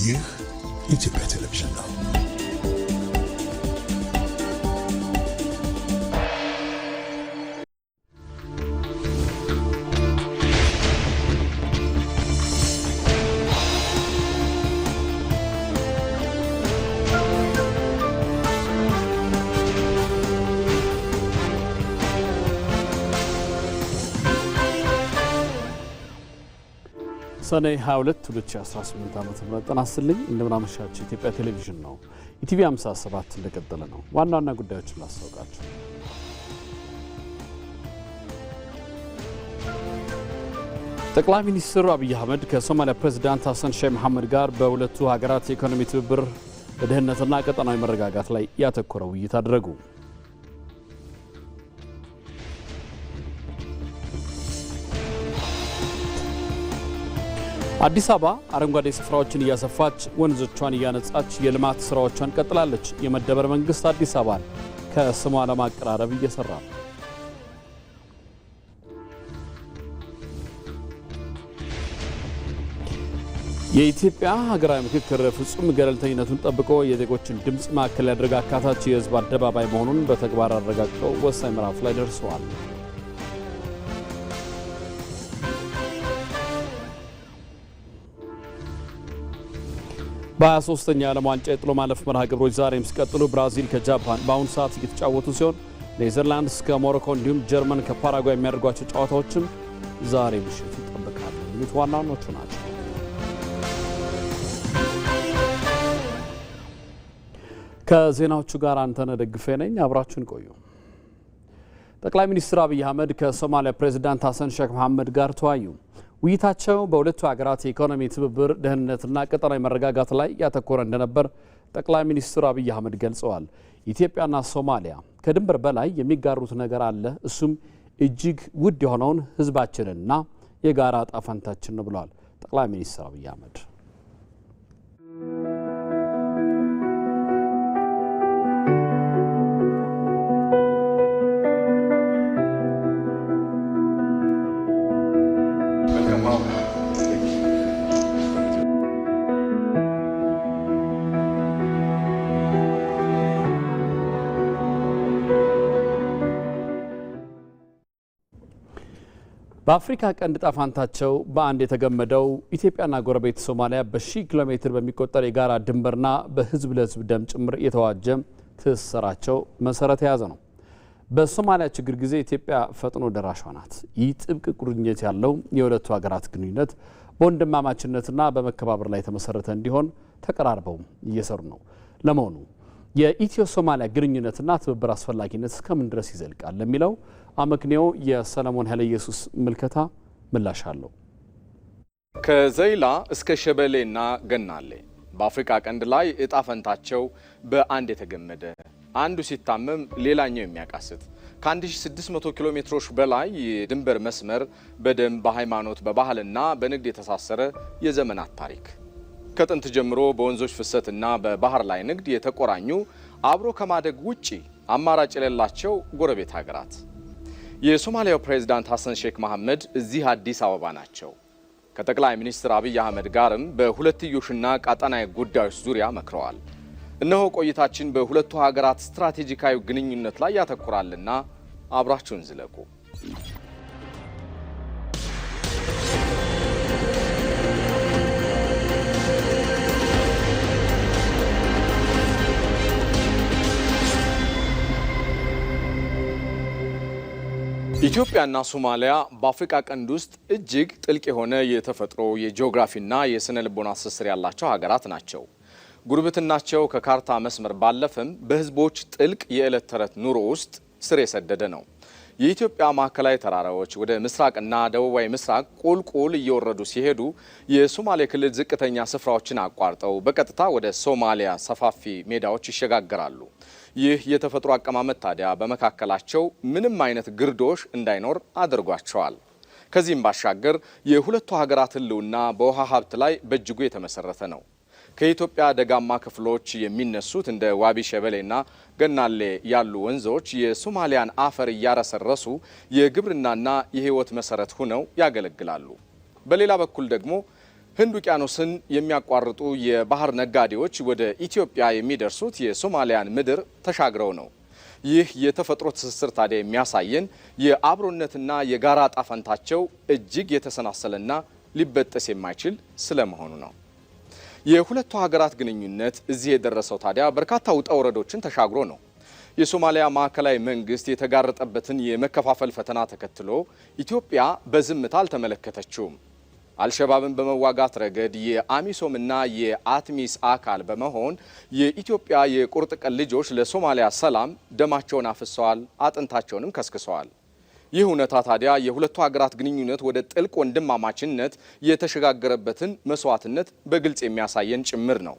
ይህ ኢትዮጵያ ቴሌቪዥን ነው። ሰኔ 22 2018 ዓመተ ምህረት ተናስልኝ እንደምናመሻችሁ ኢትዮጵያ ቴሌቪዥን ነው። ኢቲቪ 57 እንደቀጠለ ነው። ዋና ዋና ጉዳዮችን ላስታውቃችሁ። ጠቅላይ ሚኒስትር አብይ አህመድ ከሶማሊያ ፕሬዝዳንት ሐሰን ሼህ መሐመድ ጋር በሁለቱ ሀገራት የኢኮኖሚ ትብብር በደህንነትና ቀጠናዊ መረጋጋት ላይ ያተኮረ ውይይት አደረጉ። አዲስ አበባ አረንጓዴ ስፍራዎችን እያሰፋች ወንዞቿን እያነጻች የልማት ስራዎቿን ቀጥላለች። የመደመር መንግስት አዲስ አበባን ከስሟ ለማቀራረብ እየሰራ ነው። የኢትዮጵያ ሀገራዊ ምክክር ፍጹም ገለልተኝነቱን ጠብቆ የዜጎችን ድምፅ ማዕከል ያደረገ አካታች የህዝብ አደባባይ መሆኑን በተግባር አረጋግጠው ወሳኝ ምዕራፍ ላይ ደርሰዋል። በ23ኛ የዓለም ዋንጫ የጥሎ ማለፍ መርሃ ግብሮች ዛሬም ሲቀጥሉ ብራዚል ከጃፓን በአሁኑ ሰዓት እየተጫወቱ ሲሆን ኔዘርላንድስ ከሞሮኮ እንዲሁም ጀርመን ከፓራጓይ የሚያደርጓቸው ጨዋታዎችም ዛሬ ምሽት ይጠበቃሉ። የሚሉት ዋና ዋናዎቹ ናቸው። ከዜናዎቹ ጋር አንተነህ ደግፌ ነኝ። አብራችሁን ቆዩ። ጠቅላይ ሚኒስትር አብይ አህመድ ከሶማሊያ ፕሬዝዳንት ሐሰን ሼህ መሐመድ ጋር ተወያዩ። ውይይታቸው በሁለቱ ሀገራት የኢኮኖሚ ትብብር ደህንነትና ቀጠናዊ መረጋጋት ላይ ያተኮረ እንደነበር ጠቅላይ ሚኒስትሩ አብይ አህመድ ገልጸዋል። ኢትዮጵያና ሶማሊያ ከድንበር በላይ የሚጋሩት ነገር አለ፣ እሱም እጅግ ውድ የሆነውን ህዝባችንና የጋራ ዕጣ ፈንታችን ነው ብለዋል ጠቅላይ ሚኒስትር አብይ አህመድ። በአፍሪካ ቀንድ ዕጣ ፈንታቸው በአንድ የተገመደው ኢትዮጵያና ጎረቤት ሶማሊያ በ1000 ኪሎ ሜትር በሚቆጠር የጋራ ድንበርና በህዝብ ለህዝብ ደም ጭምር የተዋጀ ትስስራቸው መሰረት የያዘ ነው። በሶማሊያ ችግር ጊዜ ኢትዮጵያ ፈጥኖ ደራሿ ናት። ይህ ጥብቅ ቁርኝት ያለው የሁለቱ ሀገራት ግንኙነት በወንድማማችነትና በመከባበር ላይ የተመሰረተ እንዲሆን ተቀራርበው እየሰሩ ነው። ለመሆኑ የኢትዮ ሶማሊያ ግንኙነትና ትብብር አስፈላጊነት እስከምን ድረስ ይዘልቃል ለሚለው አመክንዮ የሰለሞን ኃይለ ኢየሱስ ምልከታ ምላሽ አለው። ከዘይላ እስከ ሸበሌና ገናሌ በአፍሪካ ቀንድ ላይ ዕጣ ፈንታቸው በአንድ የተገመደ፣ አንዱ ሲታመም ሌላኛው የሚያቃስት ከ1600 ኪሎ ሜትሮች በላይ የድንበር መስመር በደም በሃይማኖት በባህልና በንግድ የተሳሰረ የዘመናት ታሪክ ከጥንት ጀምሮ በወንዞች ፍሰትና በባህር ላይ ንግድ የተቆራኙ አብሮ ከማደግ ውጪ አማራጭ የሌላቸው ጎረቤት ሀገራት። የሶማሊያው ፕሬዝዳንት ሐሰን ሼህ መሐመድ እዚህ አዲስ አበባ ናቸው። ከጠቅላይ ሚኒስትር አብይ አህመድ ጋርም በሁለትዮሽና ቀጠናዊ ጉዳዮች ዙሪያ መክረዋል። እነሆ ቆይታችን በሁለቱ ሀገራት ስትራቴጂካዊ ግንኙነት ላይ ያተኩራልና አብራችሁን ዝለቁ። ኢትዮጵያና ሶማሊያ በአፍሪካ ቀንድ ውስጥ እጅግ ጥልቅ የሆነ የተፈጥሮ የጂኦግራፊና የስነ ልቦና ትስስር ያላቸው ሀገራት ናቸው። ጉርብትናቸው ከካርታ መስመር ባለፈም በህዝቦች ጥልቅ የዕለት ተዕለት ኑሮ ውስጥ ስር የሰደደ ነው። የኢትዮጵያ ማዕከላዊ ተራራዎች ወደ ምስራቅና ደቡባዊ ምስራቅ ቁልቁል እየወረዱ ሲሄዱ የሶማሌ ክልል ዝቅተኛ ስፍራዎችን አቋርጠው በቀጥታ ወደ ሶማሊያ ሰፋፊ ሜዳዎች ይሸጋገራሉ። ይህ የተፈጥሮ አቀማመጥ ታዲያ በመካከላቸው ምንም አይነት ግርዶሽ እንዳይኖር አድርጓቸዋል። ከዚህም ባሻገር የሁለቱ ሀገራት ህልውና በውሃ ሀብት ላይ በእጅጉ የተመሰረተ ነው። ከኢትዮጵያ ደጋማ ክፍሎች የሚነሱት እንደ ዋቢ ሸበሌና ገናሌ ያሉ ወንዞች የሶማሊያን አፈር እያረሰረሱ የግብርናና የህይወት መሰረት ሆነው ያገለግላሉ። በሌላ በኩል ደግሞ ህንድ ውቅያኖስን የሚያቋርጡ የባህር ነጋዴዎች ወደ ኢትዮጵያ የሚደርሱት የሶማሊያን ምድር ተሻግረው ነው። ይህ የተፈጥሮ ትስስር ታዲያ የሚያሳየን የአብሮነትና የጋራ ጣፈንታቸው እጅግ የተሰናሰለና ሊበጠስ የማይችል ስለመሆኑ ነው። የሁለቱ ሀገራት ግንኙነት እዚህ የደረሰው ታዲያ በርካታ ውጣ ውረዶችን ተሻግሮ ነው። የሶማሊያ ማዕከላዊ መንግስት የተጋረጠበትን የመከፋፈል ፈተና ተከትሎ ኢትዮጵያ በዝምታ አልተመለከተችውም። አልሸባብን በመዋጋት ረገድ የአሚሶምና የአትሚስ አካል በመሆን የኢትዮጵያ የቁርጥ ቀን ልጆች ለሶማሊያ ሰላም ደማቸውን አፍሰዋል፣ አጥንታቸውንም ከስክሰዋል። ይህ እውነታ ታዲያ የሁለቱ ሀገራት ግንኙነት ወደ ጥልቅ ወንድማማችነት የተሸጋገረበትን መስዋዕትነት በግልጽ የሚያሳየን ጭምር ነው።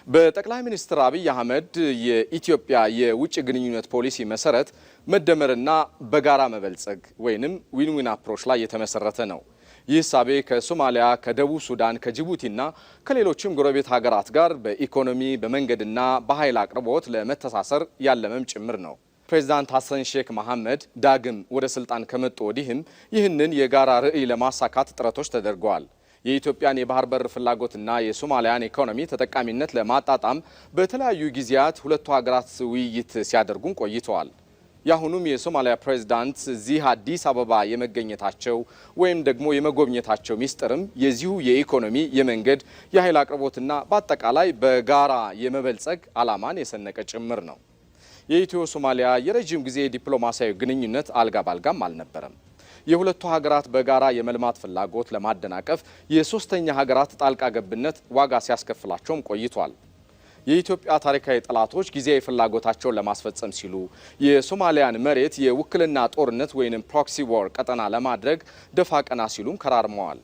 በጠቅላይ ሚኒስትር አብይ አህመድ የኢትዮጵያ የውጭ ግንኙነት ፖሊሲ መሰረት መደመርና በጋራ መበልጸግ ወይንም ዊን ዊን አፕሮች ላይ የተመሰረተ ነው። ይህ ሳቤ ከሶማሊያ፣ ከደቡብ ሱዳን፣ ከጅቡቲና ከሌሎችም ጎረቤት ሀገራት ጋር በኢኮኖሚ በመንገድና በኃይል አቅርቦት ለመተሳሰር ያለመም ጭምር ነው። ፕሬዚዳንት ሐሰን ሼክ መሐመድ ዳግም ወደ ስልጣን ከመጡ ወዲህም ይህንን የጋራ ራዕይ ለማሳካት ጥረቶች ተደርገዋል። የኢትዮጵያን የባህር በር ፍላጎትና የሶማሊያን ኢኮኖሚ ተጠቃሚነት ለማጣጣም በተለያዩ ጊዜያት ሁለቱ ሀገራት ውይይት ሲያደርጉም ቆይተዋል። የአሁኑም የሶማሊያ ፕሬዝዳንት እዚህ አዲስ አበባ የመገኘታቸው ወይም ደግሞ የመጎብኘታቸው ሚስጥርም የዚሁ የኢኮኖሚ የመንገድ የኃይል አቅርቦትና በአጠቃላይ በጋራ የመበልጸግ ዓላማን የሰነቀ ጭምር ነው። የኢትዮ ሶማሊያ የረጅም ጊዜ ዲፕሎማሲያዊ ግንኙነት አልጋ ባልጋም አልነበረም። የሁለቱ ሀገራት በጋራ የመልማት ፍላጎት ለማደናቀፍ የሶስተኛ ሀገራት ጣልቃ ገብነት ዋጋ ሲያስከፍላቸውም ቆይቷል። የኢትዮጵያ ታሪካዊ ጠላቶች ጊዜያዊ ፍላጎታቸውን ለማስፈጸም ሲሉ የሶማሊያን መሬት የውክልና ጦርነት ወይንም ፕሮክሲ ዋር ቀጠና ለማድረግ ደፋ ቀና ሲሉም ከራርመዋል።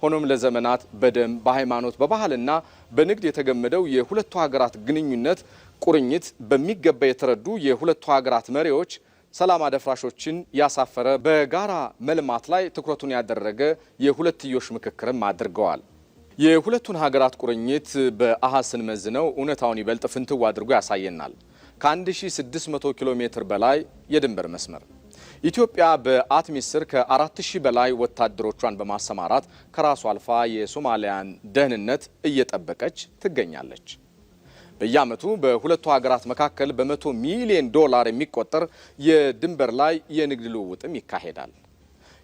ሆኖም ለዘመናት በደም በሃይማኖት በባህልና በንግድ የተገመደው የሁለቱ ሀገራት ግንኙነት ቁርኝት በሚገባ የተረዱ የሁለቱ ሀገራት መሪዎች ሰላም አደፍራሾችን ያሳፈረ በጋራ መልማት ላይ ትኩረቱን ያደረገ የሁለትዮሽ ምክክርም አድርገዋል። የሁለቱን ሀገራት ቁርኝት በአሃዝ ስንመዝነው እውነታውን ይበልጥ ፍንትው አድርጎ ያሳየናል። ከ1600 ኪሎ ሜትር በላይ የድንበር መስመር ኢትዮጵያ በአትሚስ ስር ከ4000 በላይ ወታደሮቿን በማሰማራት ከራሷ አልፋ የሶማሊያን ደህንነት እየጠበቀች ትገኛለች። በየዓመቱ በሁለቱ ሀገራት መካከል በ100 ሚሊዮን ዶላር የሚቆጠር የድንበር ላይ የንግድ ልውውጥም ይካሄዳል።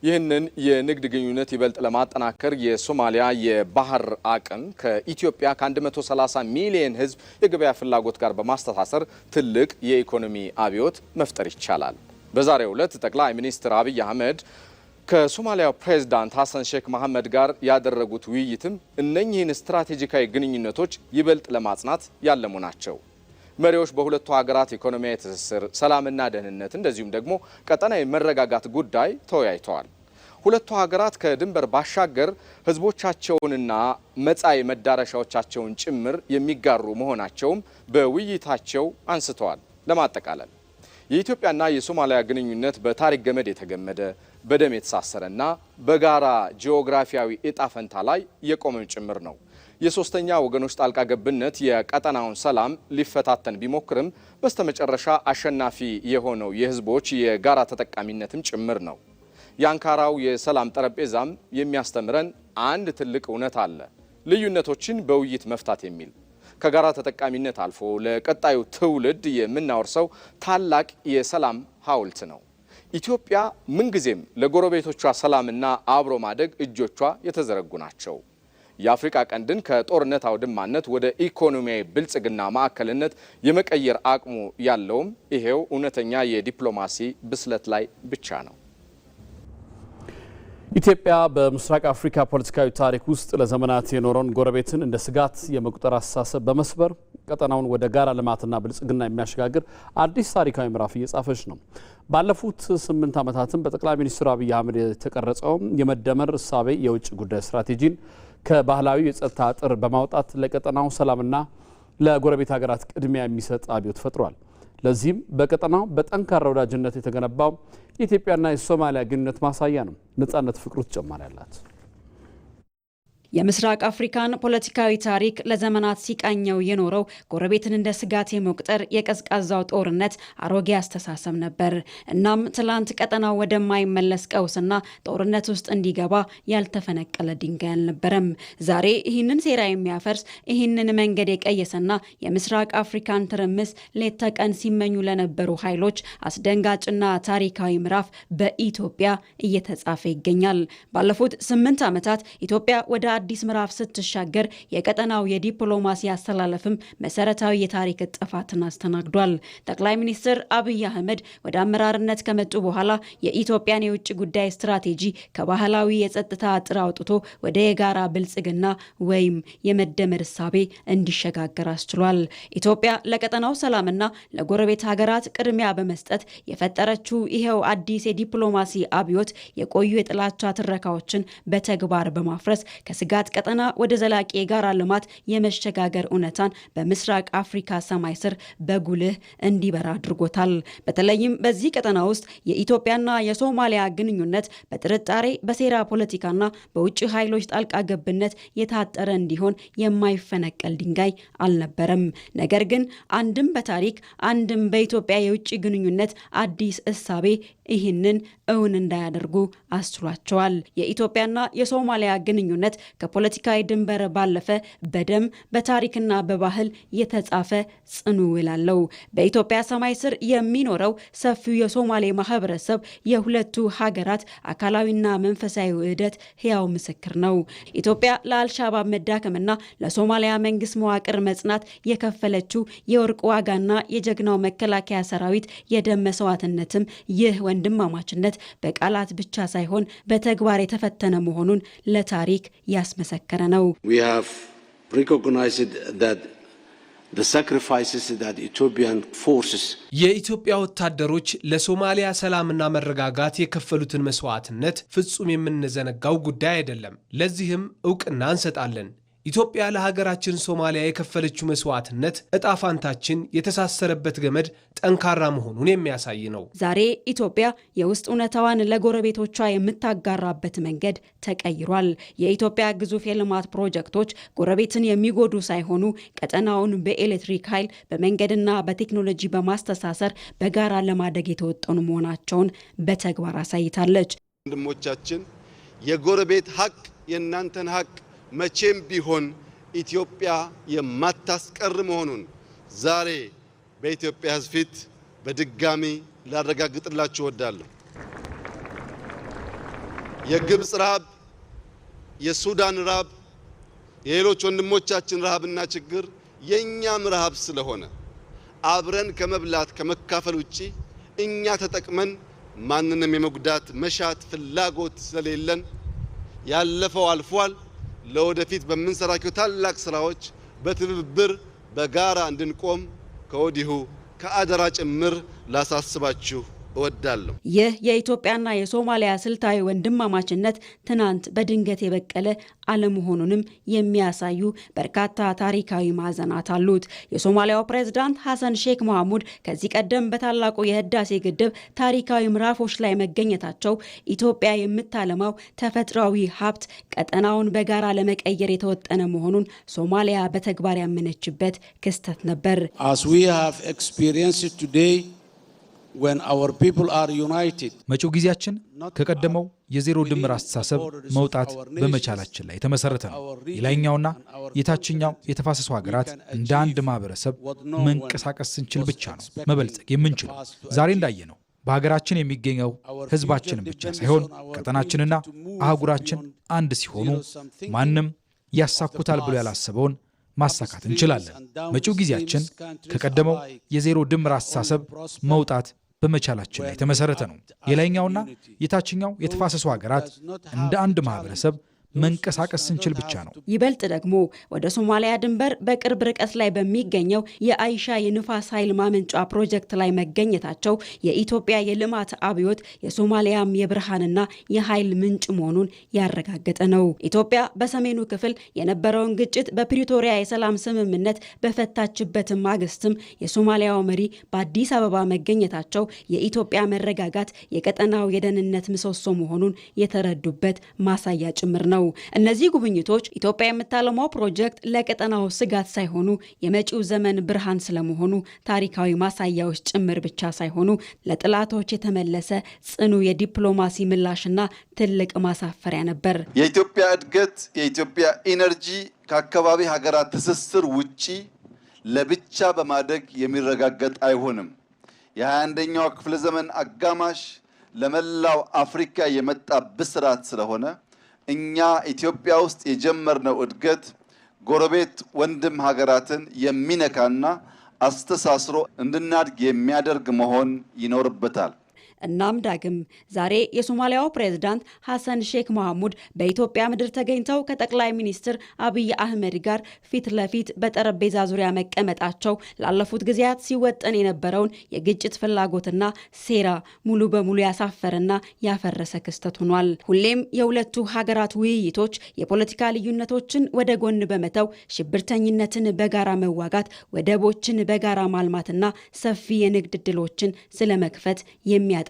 ይህንን የንግድ ግንኙነት ይበልጥ ለማጠናከር የሶማሊያ የባህር አቅም ከኢትዮጵያ ከ130 ሚሊዮን ሕዝብ የገበያ ፍላጎት ጋር በማስተሳሰር ትልቅ የኢኮኖሚ አብዮት መፍጠር ይቻላል። በዛሬው ዕለት ጠቅላይ ሚኒስትር አብይ አህመድ ከሶማሊያው ፕሬዝዳንት ሐሰን ሼክ መሐመድ ጋር ያደረጉት ውይይትም እነኚህን ስትራቴጂካዊ ግንኙነቶች ይበልጥ ለማጽናት ያለሙ ናቸው። መሪዎች በሁለቱ ሀገራት ኢኮኖሚያዊ ትስስር፣ ሰላምና ደህንነት እንደዚሁም ደግሞ ቀጠናዊ መረጋጋት ጉዳይ ተወያይተዋል። ሁለቱ ሀገራት ከድንበር ባሻገር ህዝቦቻቸውንና መጻኢ መዳረሻዎቻቸውን ጭምር የሚጋሩ መሆናቸውም በውይይታቸው አንስተዋል። ለማጠቃለል የኢትዮጵያና የሶማሊያ ግንኙነት በታሪክ ገመድ የተገመደ በደም የተሳሰረና በጋራ ጂኦግራፊያዊ እጣ ፈንታ ላይ የቆመም ጭምር ነው። የሶስተኛ ወገኖች ጣልቃ ገብነት የቀጠናውን ሰላም ሊፈታተን ቢሞክርም በስተመጨረሻ አሸናፊ የሆነው የህዝቦች የጋራ ተጠቃሚነትም ጭምር ነው። የአንካራው የሰላም ጠረጴዛም የሚያስተምረን አንድ ትልቅ እውነት አለ። ልዩነቶችን በውይይት መፍታት የሚል ከጋራ ተጠቃሚነት አልፎ ለቀጣዩ ትውልድ የምናወርሰው ታላቅ የሰላም ሐውልት ነው። ኢትዮጵያ ምንጊዜም ለጎረቤቶቿ ሰላምና አብሮ ማደግ እጆቿ የተዘረጉ ናቸው። የአፍሪካ ቀንድን ከጦርነት አውድማነት ወደ ኢኮኖሚያዊ ብልጽግና ማዕከልነት የመቀየር አቅሙ ያለውም ይሄው እውነተኛ የዲፕሎማሲ ብስለት ላይ ብቻ ነው። ኢትዮጵያ በምስራቅ አፍሪካ ፖለቲካዊ ታሪክ ውስጥ ለዘመናት የኖረውን ጎረቤትን እንደ ስጋት የመቁጠር አስተሳሰብ በመስበር ቀጠናውን ወደ ጋራ ልማትና ብልጽግና የሚያሸጋግር አዲስ ታሪካዊ ምዕራፍ እየጻፈች ነው። ባለፉት 8 ዓመታትም በጠቅላይ ሚኒስትር አብይ አህመድ የተቀረጸው የመደመር እሳቤ የውጭ ጉዳይ ስትራቴጂን ከባህላዊ የጸጥታ አጥር በማውጣት ለቀጠናው ሰላምና ለጎረቤት ሀገራት ቅድሚያ የሚሰጥ አብዮት ፈጥሯል። ለዚህም በቀጠናው በጠንካራ ወዳጅነት የተገነባው የኢትዮጵያና የሶማሊያ ግንኙነት ማሳያ ነው። ነጻነት ፍቅሩ ተጨማሪ አላት። የምስራቅ አፍሪካን ፖለቲካዊ ታሪክ ለዘመናት ሲቃኘው የኖረው ጎረቤትን እንደ ስጋት የመቁጠር የቀዝቃዛው ጦርነት አሮጌ አስተሳሰብ ነበር። እናም ትላንት ቀጠናው ወደማይመለስ ቀውስና ጦርነት ውስጥ እንዲገባ ያልተፈነቀለ ድንጋይ አልነበረም። ዛሬ ይህንን ሴራ የሚያፈርስ ይህንን መንገድ የቀየሰና የምስራቅ አፍሪካን ትርምስ ሌት ተቀን ሲመኙ ለነበሩ ኃይሎች አስደንጋጭና ታሪካዊ ምዕራፍ በኢትዮጵያ እየተጻፈ ይገኛል። ባለፉት 8 ዓመታት ኢትዮጵያ ወደ አዲስ ምዕራፍ ስትሻገር የቀጠናው የዲፕሎማሲ አስተላለፍም መሰረታዊ የታሪክ ጥፋትን አስተናግዷል። ጠቅላይ ሚኒስትር አብይ አህመድ ወደ አመራርነት ከመጡ በኋላ የኢትዮጵያን የውጭ ጉዳይ ስትራቴጂ ከባህላዊ የጸጥታ አጥር አውጥቶ ወደ የጋራ ብልጽግና ወይም የመደመር እሳቤ እንዲሸጋገር አስችሏል። ኢትዮጵያ ለቀጠናው ሰላምና ለጎረቤት ሀገራት ቅድሚያ በመስጠት የፈጠረችው ይሄው አዲስ የዲፕሎማሲ አብዮት የቆዩ የጥላቻ ትረካዎችን በተግባር በማፍረስ ከስጋት ቀጠና ወደ ዘላቂ የጋራ ልማት የመሸጋገር እውነታን በምስራቅ አፍሪካ ሰማይ ስር በጉልህ እንዲበራ አድርጎታል። በተለይም በዚህ ቀጠና ውስጥ የኢትዮጵያና የሶማሊያ ግንኙነት በጥርጣሬ በሴራ ፖለቲካና በውጭ ኃይሎች ጣልቃ ገብነት የታጠረ እንዲሆን የማይፈነቀል ድንጋይ አልነበረም። ነገር ግን አንድም በታሪክ አንድም በኢትዮጵያ የውጭ ግንኙነት አዲስ እሳቤ ይህንን እውን እንዳያደርጉ አስችሏቸዋል። የኢትዮጵያና የሶማሊያ ግንኙነት ከፖለቲካዊ ድንበር ባለፈ በደም በታሪክና በባህል የተጻፈ ጽኑ ውል አለው። በኢትዮጵያ ሰማይ ስር የሚኖረው ሰፊው የሶማሌ ማህበረሰብ የሁለቱ ሀገራት አካላዊና መንፈሳዊ ውህደት ሕያው ምስክር ነው። ኢትዮጵያ ለአልሻባብ መዳከምና ለሶማሊያ መንግስት መዋቅር መጽናት የከፈለችው የወርቅ ዋጋና የጀግናው መከላከያ ሰራዊት የደም መስዋዕትነትም ይህ ወንድማማችነት በቃላት ብቻ ሳይሆን በተግባር የተፈተነ መሆኑን ለታሪክ ያስመሰከረ ነው። We have recognized that the sacrifices that Ethiopian forces የኢትዮጵያ ወታደሮች ለሶማሊያ ሰላምና መረጋጋት የከፈሉትን መስዋዕትነት ፍጹም የምንዘነጋው ጉዳይ አይደለም። ለዚህም ዕውቅና እንሰጣለን። ኢትዮጵያ ለሀገራችን ሶማሊያ የከፈለችው መስዋዕትነት እጣፋንታችን የተሳሰረበት ገመድ ጠንካራ መሆኑን የሚያሳይ ነው። ዛሬ ኢትዮጵያ የውስጥ እውነታዋን ለጎረቤቶቿ የምታጋራበት መንገድ ተቀይሯል። የኢትዮጵያ ግዙፍ የልማት ፕሮጀክቶች ጎረቤትን የሚጎዱ ሳይሆኑ ቀጠናውን በኤሌክትሪክ ኃይል፣ በመንገድና በቴክኖሎጂ በማስተሳሰር በጋራ ለማደግ የተወጠኑ መሆናቸውን በተግባር አሳይታለች። ወንድሞቻችን የጎረቤት ሀቅ የእናንተን ሀቅ መቼም ቢሆን ኢትዮጵያ የማታስቀር መሆኑን ዛሬ በኢትዮጵያ ሕዝብ ፊት በድጋሚ ላረጋግጥላችሁ እወዳለሁ። የግብፅ ረሃብ፣ የሱዳን ረሃብ፣ የሌሎች ወንድሞቻችን ረሃብና ችግር የኛም ረሃብ ስለሆነ አብረን ከመብላት ከመካፈል ውጪ እኛ ተጠቅመን ማንንም የመጉዳት መሻት ፍላጎት ስለሌለን ያለፈው አልፏል። ለወደፊት በምንሰራቸው ታላቅ ስራዎች በትብብር በጋራ እንድንቆም ከወዲሁ ከአደራ ጭምር ላሳስባችሁ እወዳለሁ። ይህ የኢትዮጵያና የሶማሊያ ስልታዊ ወንድማማችነት ትናንት በድንገት የበቀለ አለመሆኑንም የሚያሳዩ በርካታ ታሪካዊ ማዕዘናት አሉት። የሶማሊያው ፕሬዝዳንት ሐሰን ሼክ መሐሙድ ከዚህ ቀደም በታላቁ የህዳሴ ግድብ ታሪካዊ ምዕራፎች ላይ መገኘታቸው ኢትዮጵያ የምታለማው ተፈጥሯዊ ሀብት ቀጠናውን በጋራ ለመቀየር የተወጠነ መሆኑን ሶማሊያ በተግባር ያመነችበት ክስተት ነበር። as we have experienced today when our people are united መጪው ጊዜያችን ከቀደመው የዜሮ ድምር አስተሳሰብ መውጣት በመቻላችን ላይ የተመሰረተ ነው። የላይኛውና የታችኛው የተፋሰሱ ሀገራት እንደ አንድ ማህበረሰብ መንቀሳቀስ ስንችል ብቻ ነው መበልጸግ የምንችለው። ዛሬ እንዳየነው በሀገራችን የሚገኘው ህዝባችን ብቻ ሳይሆን ቀጠናችንና አህጉራችን አንድ ሲሆኑ ማንም ያሳኩታል ብሎ ያላሰበውን ማሳካት እንችላለን። መጪው ጊዜያችን ከቀደመው የዜሮ ድምር አስተሳሰብ መውጣት በመቻላችን ላይ የተመሰረተ ነው። የላይኛውና የታችኛው የተፋሰሱ ሀገራት እንደ አንድ ማህበረሰብ መንቀሳቀስ ስንችል ብቻ ነው። ይበልጥ ደግሞ ወደ ሶማሊያ ድንበር በቅርብ ርቀት ላይ በሚገኘው የአይሻ የንፋስ ኃይል ማመንጫ ፕሮጀክት ላይ መገኘታቸው የኢትዮጵያ የልማት አብዮት የሶማሊያም የብርሃንና የኃይል ምንጭ መሆኑን ያረጋገጠ ነው። ኢትዮጵያ በሰሜኑ ክፍል የነበረውን ግጭት በፕሪቶሪያ የሰላም ስምምነት በፈታችበት ማግስትም የሶማሊያው መሪ በአዲስ አበባ መገኘታቸው የኢትዮጵያ መረጋጋት የቀጠናው የደህንነት ምሰሶ መሆኑን የተረዱበት ማሳያ ጭምር ነው። ነው። እነዚህ ጉብኝቶች ኢትዮጵያ የምታለማው ፕሮጀክት ለቀጠናው ስጋት ሳይሆኑ የመጪው ዘመን ብርሃን ስለመሆኑ ታሪካዊ ማሳያዎች ጭምር ብቻ ሳይሆኑ ለጥላቶች የተመለሰ ጽኑ የዲፕሎማሲ ምላሽና ትልቅ ማሳፈሪያ ነበር። የኢትዮጵያ እድገት የኢትዮጵያ ኢነርጂ ከአካባቢ ሀገራት ትስስር ውጪ ለብቻ በማደግ የሚረጋገጥ አይሆንም። የ21ኛው ክፍለ ዘመን አጋማሽ ለመላው አፍሪካ የመጣ ብስራት ስለሆነ እኛ ኢትዮጵያ ውስጥ የጀመርነው እድገት ጎረቤት ወንድም ሀገራትን የሚነካና አስተሳስሮ እንድናድግ የሚያደርግ መሆን ይኖርበታል። እናም ዳግም ዛሬ የሶማሊያው ፕሬዝዳንት ሐሰን ሼክ መሐሙድ በኢትዮጵያ ምድር ተገኝተው ከጠቅላይ ሚኒስትር አብይ አህመድ ጋር ፊት ለፊት በጠረጴዛ ዙሪያ መቀመጣቸው ላለፉት ጊዜያት ሲወጠን የነበረውን የግጭት ፍላጎትና ሴራ ሙሉ በሙሉ ያሳፈረና ያፈረሰ ክስተት ሆኗል። ሁሌም የሁለቱ ሀገራት ውይይቶች የፖለቲካ ልዩነቶችን ወደ ጎን በመተው ሽብርተኝነትን በጋራ መዋጋት፣ ወደቦችን በጋራ ማልማትና ሰፊ የንግድ ዕድሎችን ስለመክፈት የሚያጠነጥን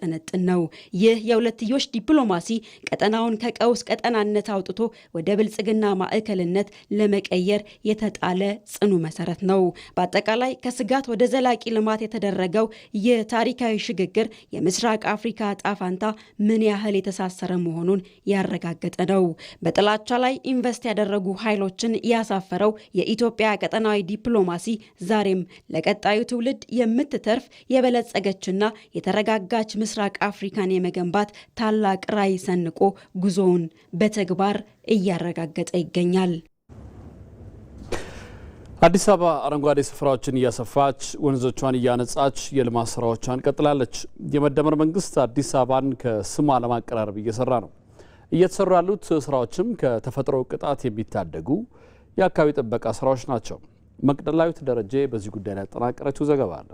ነው። ይህ የሁለትዮሽ ዲፕሎማሲ ቀጠናውን ከቀውስ ቀጠናነት አውጥቶ ወደ ብልጽግና ማዕከልነት ለመቀየር የተጣለ ጽኑ መሰረት ነው። በአጠቃላይ ከስጋት ወደ ዘላቂ ልማት የተደረገው ይህ ታሪካዊ ሽግግር የምስራቅ አፍሪካ ዕጣ ፈንታ ምን ያህል የተሳሰረ መሆኑን ያረጋገጠ ነው። በጥላቻ ላይ ኢንቨስት ያደረጉ ኃይሎችን ያሳፈረው የኢትዮጵያ ቀጠናዊ ዲፕሎማሲ ዛሬም ለቀጣዩ ትውልድ የምትተርፍ የበለጸገችና የተረጋጋች ምስራቅ አፍሪካን የመገንባት ታላቅ ራዕይ ሰንቆ ጉዞውን በተግባር እያረጋገጠ ይገኛል። አዲስ አበባ አረንጓዴ ስፍራዎችን እያሰፋች ወንዞቿን እያነጻች የልማት ስራዎቿን ቀጥላለች። የመደመር መንግስት አዲስ አበባን ከስሟ ለማቀራረብ እየሰራ ነው። እየተሰሩ ያሉት ስራዎችም ከተፈጥሮ ቅጣት የሚታደጉ የአካባቢ ጥበቃ ስራዎች ናቸው። መቅደላዊት ደረጀ በዚህ ጉዳይ ላይ ያጠናቀረችው ዘገባ አለ።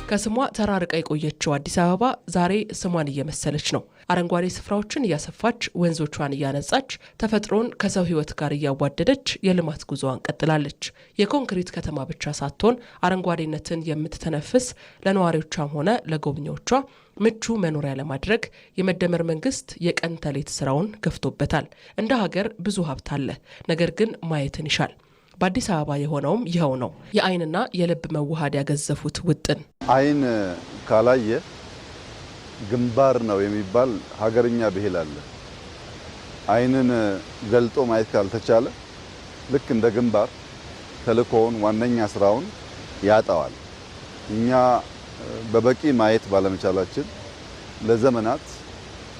ከስሟ ተራርቃ የቆየችው አዲስ አበባ ዛሬ ስሟን እየመሰለች ነው። አረንጓዴ ስፍራዎችን እያሰፋች ወንዞቿን እያነጻች ተፈጥሮን ከሰው ሕይወት ጋር እያዋደደች የልማት ጉዞዋን ቀጥላለች። የኮንክሪት ከተማ ብቻ ሳትሆን አረንጓዴነትን የምትተነፍስ ለነዋሪዎቿም ሆነ ለጎብኚዎቿ ምቹ መኖሪያ ለማድረግ የመደመር መንግስት የቀን ተሌት ስራውን ገፍቶበታል። እንደ ሀገር ብዙ ሀብት አለ፣ ነገር ግን ማየትን ይሻል። በአዲስ አበባ የሆነውም ይኸው ነው። የአይንና የልብ መዋሃድ ያገዘፉት ውጥን አይን ካላየ ግንባር ነው የሚባል ሀገርኛ ብሂል አለ። አይንን ገልጦ ማየት ካልተቻለ ልክ እንደ ግንባር ተልእኮውን ዋነኛ ስራውን ያጣዋል። እኛ በበቂ ማየት ባለመቻላችን ለዘመናት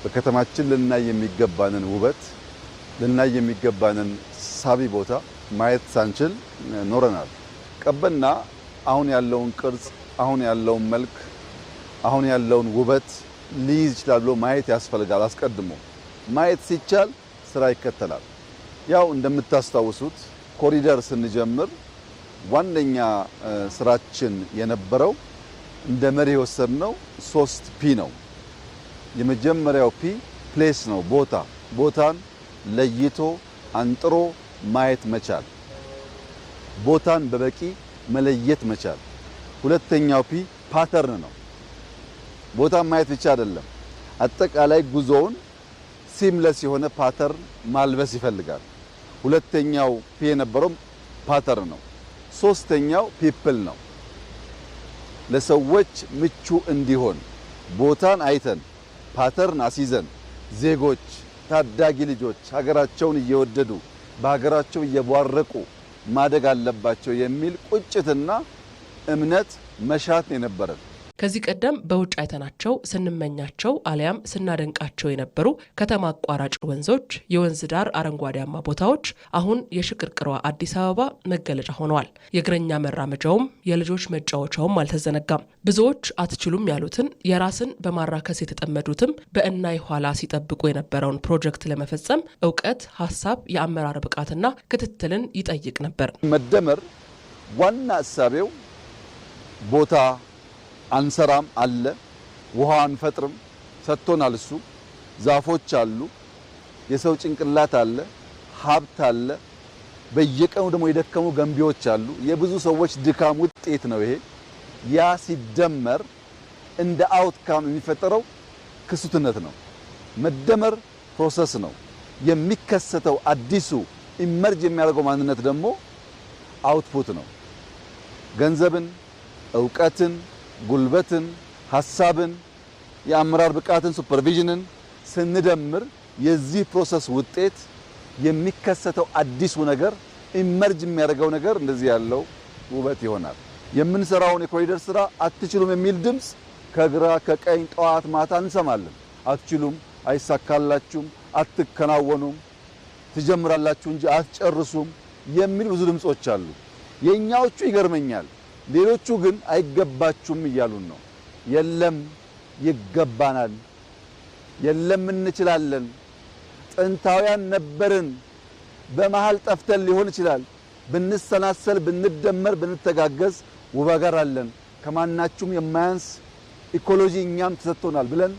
በከተማችን ልናይ የሚገባንን ውበት፣ ልናይ የሚገባንን ሳቢ ቦታ ማየት ሳንችል ኖረናል። ቀበና አሁን ያለውን ቅርጽ፣ አሁን ያለውን መልክ፣ አሁን ያለውን ውበት ሊይዝ ይችላል ብሎ ማየት ያስፈልጋል። አስቀድሞ ማየት ሲቻል ስራ ይከተላል። ያው እንደምታስታውሱት ኮሪደር ስንጀምር ዋነኛ ስራችን የነበረው እንደ መሪ የወሰድነው 3 ፒ ነው። የመጀመሪያው ፒ ፕሌስ ነው፣ ቦታ። ቦታን ለይቶ አንጥሮ ማየት መቻል፣ ቦታን በበቂ መለየት መቻል። ሁለተኛው ፒ ፓተርን ነው። ቦታን ማየት ብቻ አይደለም፣ አጠቃላይ ጉዞውን ሲምለስ የሆነ ፓተርን ማልበስ ይፈልጋል። ሁለተኛው ፒ የነበረው ፓተርን ነው። ሶስተኛው ፒፕል ነው። ለሰዎች ምቹ እንዲሆን ቦታን አይተን ፓተርን አስይዘን ዜጎች፣ ታዳጊ ልጆች ሀገራቸውን እየወደዱ በሀገራቸው እየቧረቁ ማደግ አለባቸው የሚል ቁጭትና እምነት መሻት የነበረን። ከዚህ ቀደም በውጭ አይተናቸው ስንመኛቸው አሊያም ስናደንቃቸው የነበሩ ከተማ አቋራጭ ወንዞች፣ የወንዝ ዳር አረንጓዴያማ ቦታዎች አሁን የሽቅርቅሯ አዲስ አበባ መገለጫ ሆነዋል። የእግረኛ መራመጃውም የልጆች መጫወቻውም አልተዘነጋም። ብዙዎች አትችሉም ያሉትን የራስን በማራከስ የተጠመዱትም በእናይ ኋላ ሲጠብቁ የነበረውን ፕሮጀክት ለመፈጸም እውቀት፣ ሀሳብ፣ የአመራር ብቃትና ክትትልን ይጠይቅ ነበር። መደመር ዋና እሳቤው ቦታ አንሰራም አለ፣ ውሃ አንፈጥርም ሰጥቶናል። እሱ ዛፎች አሉ፣ የሰው ጭንቅላት አለ፣ ሀብት አለ፣ በየቀኑ ደግሞ የደከሙ ገንቢዎች አሉ። የብዙ ሰዎች ድካም ውጤት ነው ይሄ። ያ ሲደመር እንደ አውትካም የሚፈጠረው ክሱትነት ነው። መደመር ፕሮሰስ ነው። የሚከሰተው አዲሱ ኢመርጅ የሚያደርገው ማንነት ደግሞ አውትፑት ነው። ገንዘብን፣ ዕውቀትን፣ ጉልበትን፣ ሐሳብን፣ የአመራር ብቃትን፣ ሱፐርቪዥንን ስንደምር የዚህ ፕሮሰስ ውጤት የሚከሰተው አዲሱ ነገር ኢመርጅ የሚያደርገው ነገር እንደዚህ ያለው ውበት ይሆናል። የምንሰራውን የኮሪደር ስራ አትችሉም የሚል ድምጽ ከግራ ከቀኝ ጠዋት ማታ እንሰማለን። አትችሉም፣ አይሳካላችሁም፣ አትከናወኑም፣ ትጀምራላችሁ እንጂ አትጨርሱም የሚል ብዙ ድምጾች አሉ። የኛዎቹ ይገርመኛል። ሌሎቹ ግን አይገባችሁም እያሉን ነው። የለም ይገባናል፣ የለም እንችላለን፣ ጥንታውያን ነበርን፣ በመሃል ጠፍተን ሊሆን ይችላል፣ ብንሰናሰል፣ ብንደመር፣ ብንተጋገዝ ውብ አገር አለን፣ ከማናችሁም የማያንስ ኢኮሎጂ እኛም ተሰጥቶናል ብለን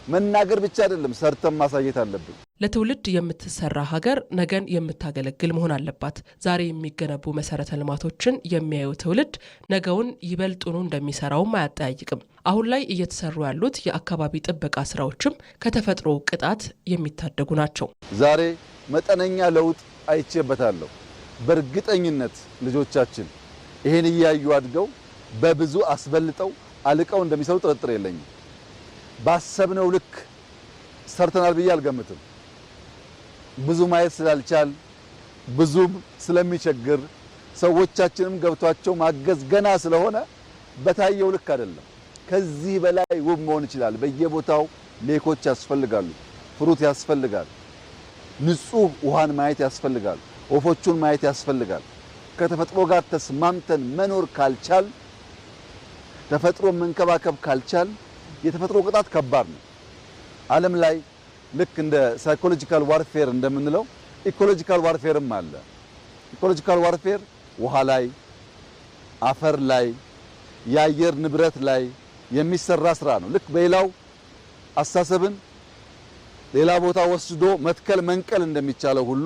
መናገር ብቻ አይደለም፣ ሰርተን ማሳየት አለብን። ለትውልድ የምትሰራ ሀገር ነገን የምታገለግል መሆን አለባት። ዛሬ የሚገነቡ መሰረተ ልማቶችን የሚያዩ ትውልድ ነገውን ይበልጡኑ እንደሚሰራውም አያጠያይቅም። አሁን ላይ እየተሰሩ ያሉት የአካባቢ ጥበቃ ስራዎችም ከተፈጥሮ ቅጣት የሚታደጉ ናቸው። ዛሬ መጠነኛ ለውጥ አይቼበታለሁ። በእርግጠኝነት ልጆቻችን ይሄን እያዩ አድገው በብዙ አስበልጠው አልቀው እንደሚሰሩ ጥርጥር የለኝም። ባሰብነው ልክ ሰርተናል ብዬ አልገምትም። ብዙ ማየት ስላልቻል፣ ብዙ ስለሚቸግር፣ ሰዎቻችንም ገብቷቸው ማገዝ ገና ስለሆነ በታየው ልክ አይደለም። ከዚህ በላይ ውብ መሆን ይችላል። በየቦታው ሌኮች ያስፈልጋሉ፣ ፍሩት ያስፈልጋል፣ ንጹህ ውሃን ማየት ያስፈልጋል፣ ወፎቹን ማየት ያስፈልጋል። ከተፈጥሮ ጋር ተስማምተን መኖር ካልቻል፣ ተፈጥሮ መንከባከብ ካልቻል የተፈጥሮ ቅጣት ከባድ ነው። ዓለም ላይ ልክ እንደ ሳይኮሎጂካል ዋርፌር እንደምንለው ኢኮሎጂካል ዋርፌርም አለ። ኢኮሎጂካል ዋርፌር ውሃ ላይ፣ አፈር ላይ፣ የአየር ንብረት ላይ የሚሰራ ስራ ነው። ልክ በሌላው አስተሳሰብን ሌላ ቦታ ወስዶ መትከል መንቀል እንደሚቻለው ሁሉ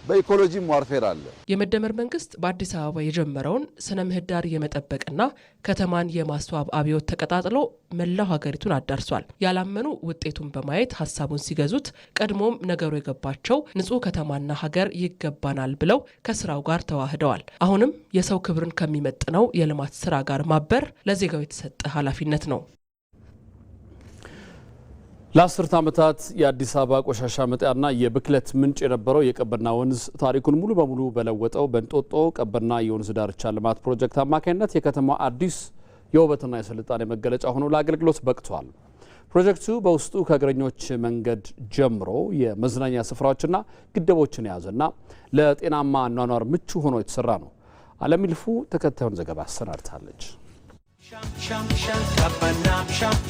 በኢኮሎጂም ዋርፌር አለ። የመደመር መንግስት በአዲስ አበባ የጀመረውን ስነ ምህዳር የመጠበቅና ከተማን የማስዋብ አብዮት ተቀጣጥሎ መላው ሀገሪቱን አዳርሷል። ያላመኑ ውጤቱን በማየት ሀሳቡን ሲገዙት፣ ቀድሞም ነገሩ የገባቸው ንጹህ ከተማና ሀገር ይገባናል ብለው ከስራው ጋር ተዋህደዋል። አሁንም የሰው ክብርን ከሚመጥነው የልማት ስራ ጋር ማበር ለዜጋው የተሰጠ ኃላፊነት ነው። ለ10 ዓመታት የአዲስ አበባ ቆሻሻ መጣያና የብክለት ምንጭ የነበረው የቀበና ወንዝ ታሪኩን ሙሉ በሙሉ በለወጠው በእንጦጦ ቀበና የወንዝ ዳርቻ ልማት ፕሮጀክት አማካኝነት የከተማው አዲስ የውበትና የስልጣኔ መገለጫ ሆኖ ለአገልግሎት በቅቷል። ፕሮጀክቱ በውስጡ ከእግረኞች መንገድ ጀምሮ የመዝናኛ ስፍራዎችና ግድቦችን የያዘና ለጤናማ አኗኗር ምቹ ሆኖ የተሰራ ነው። አለም ይልፉ ተከታዩን ዘገባ አሰናድታለች።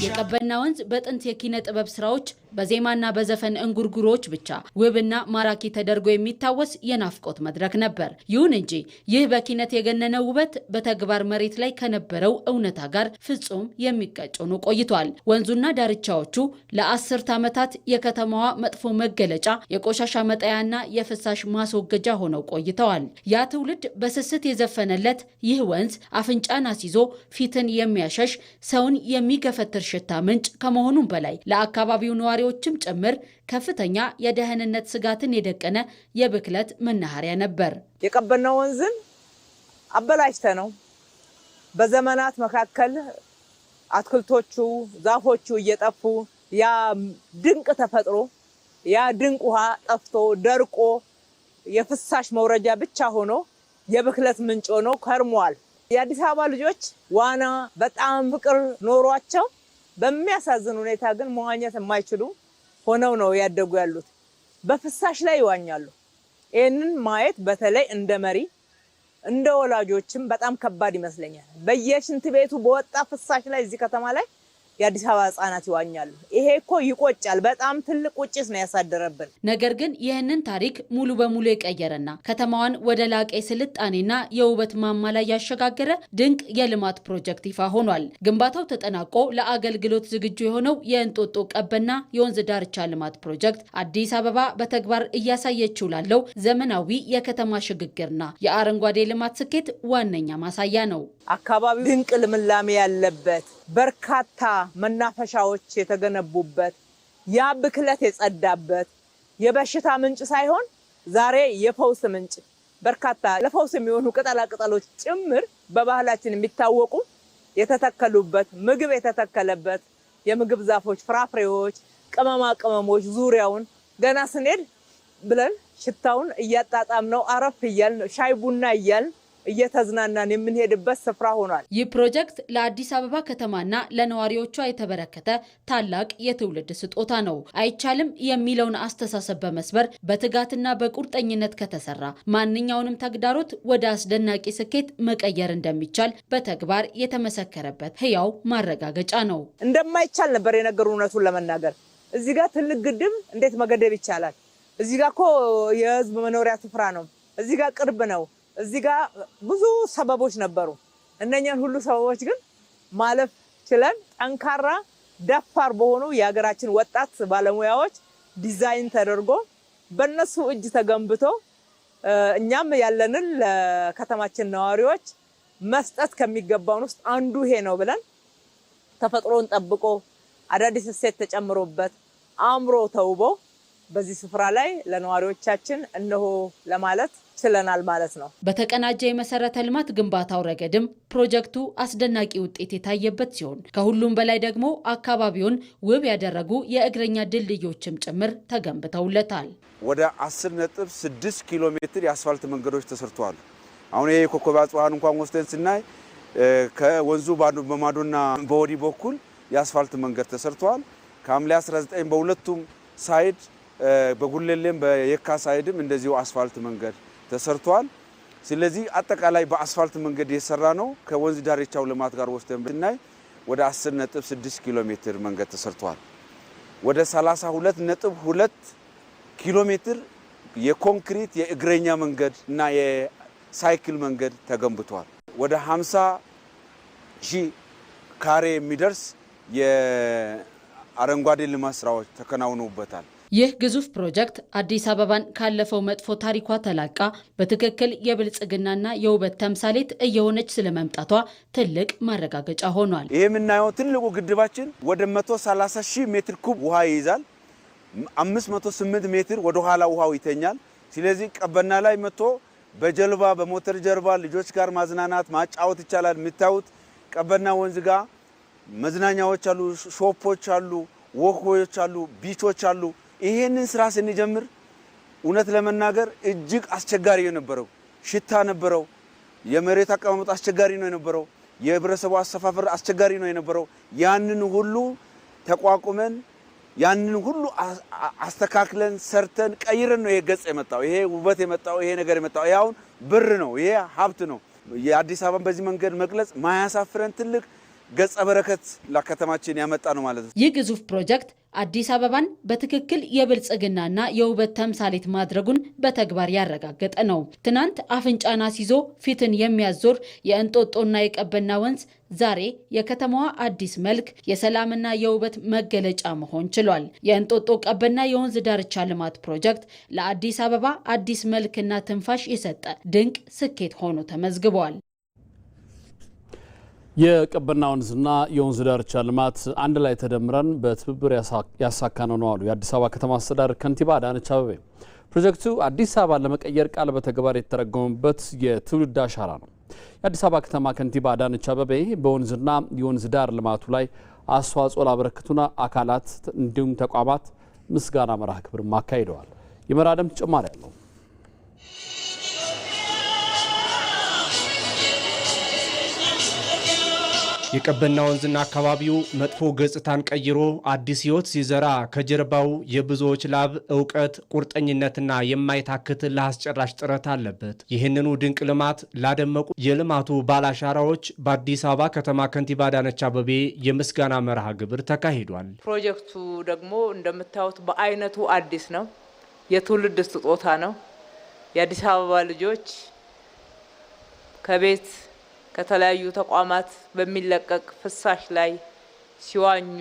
የቀበና ወንዝ በጥንት የኪነ ጥበብ ስራዎች በዜማና በዘፈን እንጉርጉሮች ብቻ ውብና ማራኪ ተደርጎ የሚታወስ የናፍቆት መድረክ ነበር። ይሁን እንጂ ይህ በኪነት የገነነው ውበት በተግባር መሬት ላይ ከነበረው እውነታ ጋር ፍጹም የሚጋጭ ሆኖ ቆይቷል። ወንዙና ዳርቻዎቹ ለ10 ዓመታት የከተማዋ መጥፎ መገለጫ፣ የቆሻሻ መጣያና የፍሳሽ ማስወገጃ ሆነው ቆይተዋል። ያ ትውልድ በስስት የዘፈነለት ይህ ወንዝ አፍንጫን አስይዞ ፊትን የሚያሸሽ ሰውን የሚገፈትር ሽታ ምንጭ ከመሆኑም በላይ ለአካባቢው ነዋሪዎችም ጭምር ከፍተኛ የደህንነት ስጋትን የደቀነ የብክለት መናኸሪያ ነበር። የቀበና ወንዝን አበላሽተ ነው በዘመናት መካከል አትክልቶቹ፣ ዛፎቹ እየጠፉ ያ ድንቅ ተፈጥሮ ያ ድንቅ ውሃ ጠፍቶ ደርቆ የፍሳሽ መውረጃ ብቻ ሆኖ የብክለት ምንጭ ሆኖ ከርሟል። የአዲስ አበባ ልጆች ዋና በጣም ፍቅር ኖሯቸው በሚያሳዝን ሁኔታ ግን መዋኘት የማይችሉ ሆነው ነው ያደጉ ያሉት። በፍሳሽ ላይ ይዋኛሉ። ይህንን ማየት በተለይ እንደ መሪ እንደ ወላጆችም በጣም ከባድ ይመስለኛል። በየሽንት ቤቱ በወጣ ፍሳሽ ላይ እዚህ ከተማ ላይ የአዲስ አበባ ህጻናት ይዋኛሉ። ይሄ እኮ ይቆጫል። በጣም ትልቅ ቁጭት ነው ያሳደረብን። ነገር ግን ይህንን ታሪክ ሙሉ በሙሉ የቀየረና ከተማዋን ወደ ላቀ ስልጣኔና የውበት ማማ ላይ ያሸጋገረ ድንቅ የልማት ፕሮጀክት ይፋ ሆኗል። ግንባታው ተጠናቆ ለአገልግሎት ዝግጁ የሆነው የእንጦጦ ቀበና የወንዝ ዳርቻ ልማት ፕሮጀክት አዲስ አበባ በተግባር እያሳየችው ላለው ዘመናዊ የከተማ ሽግግርና የአረንጓዴ ልማት ስኬት ዋነኛ ማሳያ ነው። አካባቢው ድንቅ ልምላሜ ያለበት በርካታ መናፈሻዎች የተገነቡበት ያ ብክለት የጸዳበት የበሽታ ምንጭ ሳይሆን ዛሬ የፈውስ ምንጭ በርካታ ለፈውስ የሚሆኑ ቅጠላ ቅጠሎች ጭምር በባህላችን የሚታወቁ የተተከሉበት ምግብ የተተከለበት የምግብ ዛፎች፣ ፍራፍሬዎች፣ ቅመማ ቅመሞች ዙሪያውን ገና ስንሄድ ብለን ሽታውን እያጣጣም ነው አረፍ እያልን ሻይ ቡና እያልን እየተዝናናን የምንሄድበት ስፍራ ሆኗል። ይህ ፕሮጀክት ለአዲስ አበባ ከተማና ለነዋሪዎቿ የተበረከተ ታላቅ የትውልድ ስጦታ ነው። አይቻልም የሚለውን አስተሳሰብ በመስበር በትጋትና በቁርጠኝነት ከተሰራ ማንኛውንም ተግዳሮት ወደ አስደናቂ ስኬት መቀየር እንደሚቻል በተግባር የተመሰከረበት ህያው ማረጋገጫ ነው። እንደማይቻል ነበር የነገሩ እውነቱን ለመናገር እዚህ ጋር ትልቅ ግድብ እንዴት መገደብ ይቻላል? እዚህ ጋር እኮ የህዝብ መኖሪያ ስፍራ ነው። እዚህ ጋር ቅርብ ነው። እዚህ ጋር ብዙ ሰበቦች ነበሩ። እነኛን ሁሉ ሰበቦች ግን ማለፍ ችለን ጠንካራ ደፋር በሆኑ የሀገራችን ወጣት ባለሙያዎች ዲዛይን ተደርጎ በእነሱ እጅ ተገንብቶ እኛም ያለንን ለከተማችን ነዋሪዎች መስጠት ከሚገባውን ውስጥ አንዱ ይሄ ነው ብለን ተፈጥሮን ጠብቆ አዳዲስ እሴት ተጨምሮበት አምሮ ተውቦ በዚህ ስፍራ ላይ ለነዋሪዎቻችን እነሆ ለማለት ችለናል ማለት ነው። በተቀናጀ የመሰረተ ልማት ግንባታው ረገድም ፕሮጀክቱ አስደናቂ ውጤት የታየበት ሲሆን ከሁሉም በላይ ደግሞ አካባቢውን ውብ ያደረጉ የእግረኛ ድልድዮችም ጭምር ተገንብተውለታል። ወደ 10.6 ኪሎ ሜትር የአስፋልት መንገዶች ተሰርተዋል። አሁን ይሄ ኮከበ ጽዋን እንኳን ወስደን ስናይ ከወንዙ በማዶና በወዲ በኩል የአስፋልት መንገድ ተሰርተዋል። ከሐምሌ 19 በሁለቱም ሳይድ በጉለሌም በየካ ሳይድም እንደዚሁ አስፋልት መንገድ ተሰርቷል። ስለዚህ አጠቃላይ በአስፋልት መንገድ የሰራ ነው። ከወንዝ ዳርቻው ልማት ጋር ወስደን ብናይ ወደ 10.6 ኪሎ ሜትር መንገድ ተሰርቷል። ወደ 32.2 ኪሎ ሜትር የኮንክሪት የእግረኛ መንገድ እና የሳይክል መንገድ ተገንብቷል። ወደ 50 ሺህ ካሬ የሚደርስ የአረንጓዴ ልማት ስራዎች ተከናውነውበታል። ይህ ግዙፍ ፕሮጀክት አዲስ አበባን ካለፈው መጥፎ ታሪኳ ተላቃ በትክክል የብልጽግናና የውበት ተምሳሌት እየሆነች ስለመምጣቷ ትልቅ ማረጋገጫ ሆኗል። ይሄ የምናየው ትልቁ ግድባችን ወደ 130 ሺህ ሜትር ኩብ ውሃ ይይዛል። 508 ሜትር ወደ ኋላ ውሃው ይተኛል። ስለዚህ ቀበና ላይ መጥቶ በጀልባ በሞተር ጀልባ ልጆች ጋር ማዝናናት ማጫወት ይቻላል። የምታዩት ቀበና ወንዝ ጋር መዝናኛዎች አሉ፣ ሾፖች አሉ፣ ወክዎች አሉ፣ ቢቾች አሉ። ይሄንን ስራ ስንጀምር እውነት ለመናገር እጅግ አስቸጋሪ የነበረው ሽታ ነበረው። የመሬት አቀማመጥ አስቸጋሪ ነው የነበረው። የህብረተሰቡ አሰፋፈር አስቸጋሪ ነው የነበረው። ያንን ሁሉ ተቋቁመን ያንን ሁሉ አስተካክለን ሰርተን ቀይረን ነው ይሄ ገጽ የመጣው፣ ይሄ ውበት የመጣው፣ ይሄ ነገር የመጣው። ይሄ አሁን ብር ነው፣ ይሄ ሀብት ነው። የአዲስ አበባን በዚህ መንገድ መግለጽ ማያሳፍረን ትልቅ ገጸ በረከት ለከተማችን ያመጣ ነው ማለት ነው። ይህ ግዙፍ ፕሮጀክት አዲስ አበባን በትክክል የብልጽግናና የውበት ተምሳሌት ማድረጉን በተግባር ያረጋገጠ ነው። ትናንት አፍንጫን አስይዞ ፊትን የሚያዞር የእንጦጦና የቀበና ወንዝ ዛሬ የከተማዋ አዲስ መልክ፣ የሰላምና የውበት መገለጫ መሆን ችሏል። የእንጦጦ ቀበና የወንዝ ዳርቻ ልማት ፕሮጀክት ለአዲስ አበባ አዲስ መልክና ትንፋሽ የሰጠ ድንቅ ስኬት ሆኖ ተመዝግቧል። የቀበና ወንዝና የወንዝ ዳርቻ ልማት አንድ ላይ ተደምረን በትብብር ያሳካነው ነው አሉ የአዲስ አበባ ከተማ አስተዳደር ከንቲባ አዳነች አቤቤ። ፕሮጀክቱ አዲስ አበባን ለመቀየር ቃል በተግባር የተተረጎመበት የትውልድ አሻራ ነው። የአዲስ አበባ ከተማ ከንቲባ አዳነች አቤቤ በወንዝና የወንዝ ዳር ልማቱ ላይ አስተዋጽኦ ላበረከቱና አካላት እንዲሁም ተቋማት ምስጋና መርሃ ግብር አካሂደዋል። የመራደም ተጨማሪ አለው። የቀበና ወንዝና አካባቢው መጥፎ ገጽታን ቀይሮ አዲስ ሕይወት ሲዘራ ከጀርባው የብዙዎች ላብ፣ እውቀት፣ ቁርጠኝነትና የማይታክት ለአስጨራሽ ጥረት አለበት። ይህንኑ ድንቅ ልማት ላደመቁ የልማቱ ባላሻራዎች በአዲስ አበባ ከተማ ከንቲባ አዳነች አቤቤ የምስጋና መርሃ ግብር ተካሂዷል። ፕሮጀክቱ ደግሞ እንደምታዩት በአይነቱ አዲስ ነው። የትውልድ ስጦታ ነው። የአዲስ አበባ ልጆች ከቤት ከተለያዩ ተቋማት በሚለቀቅ ፍሳሽ ላይ ሲዋኙ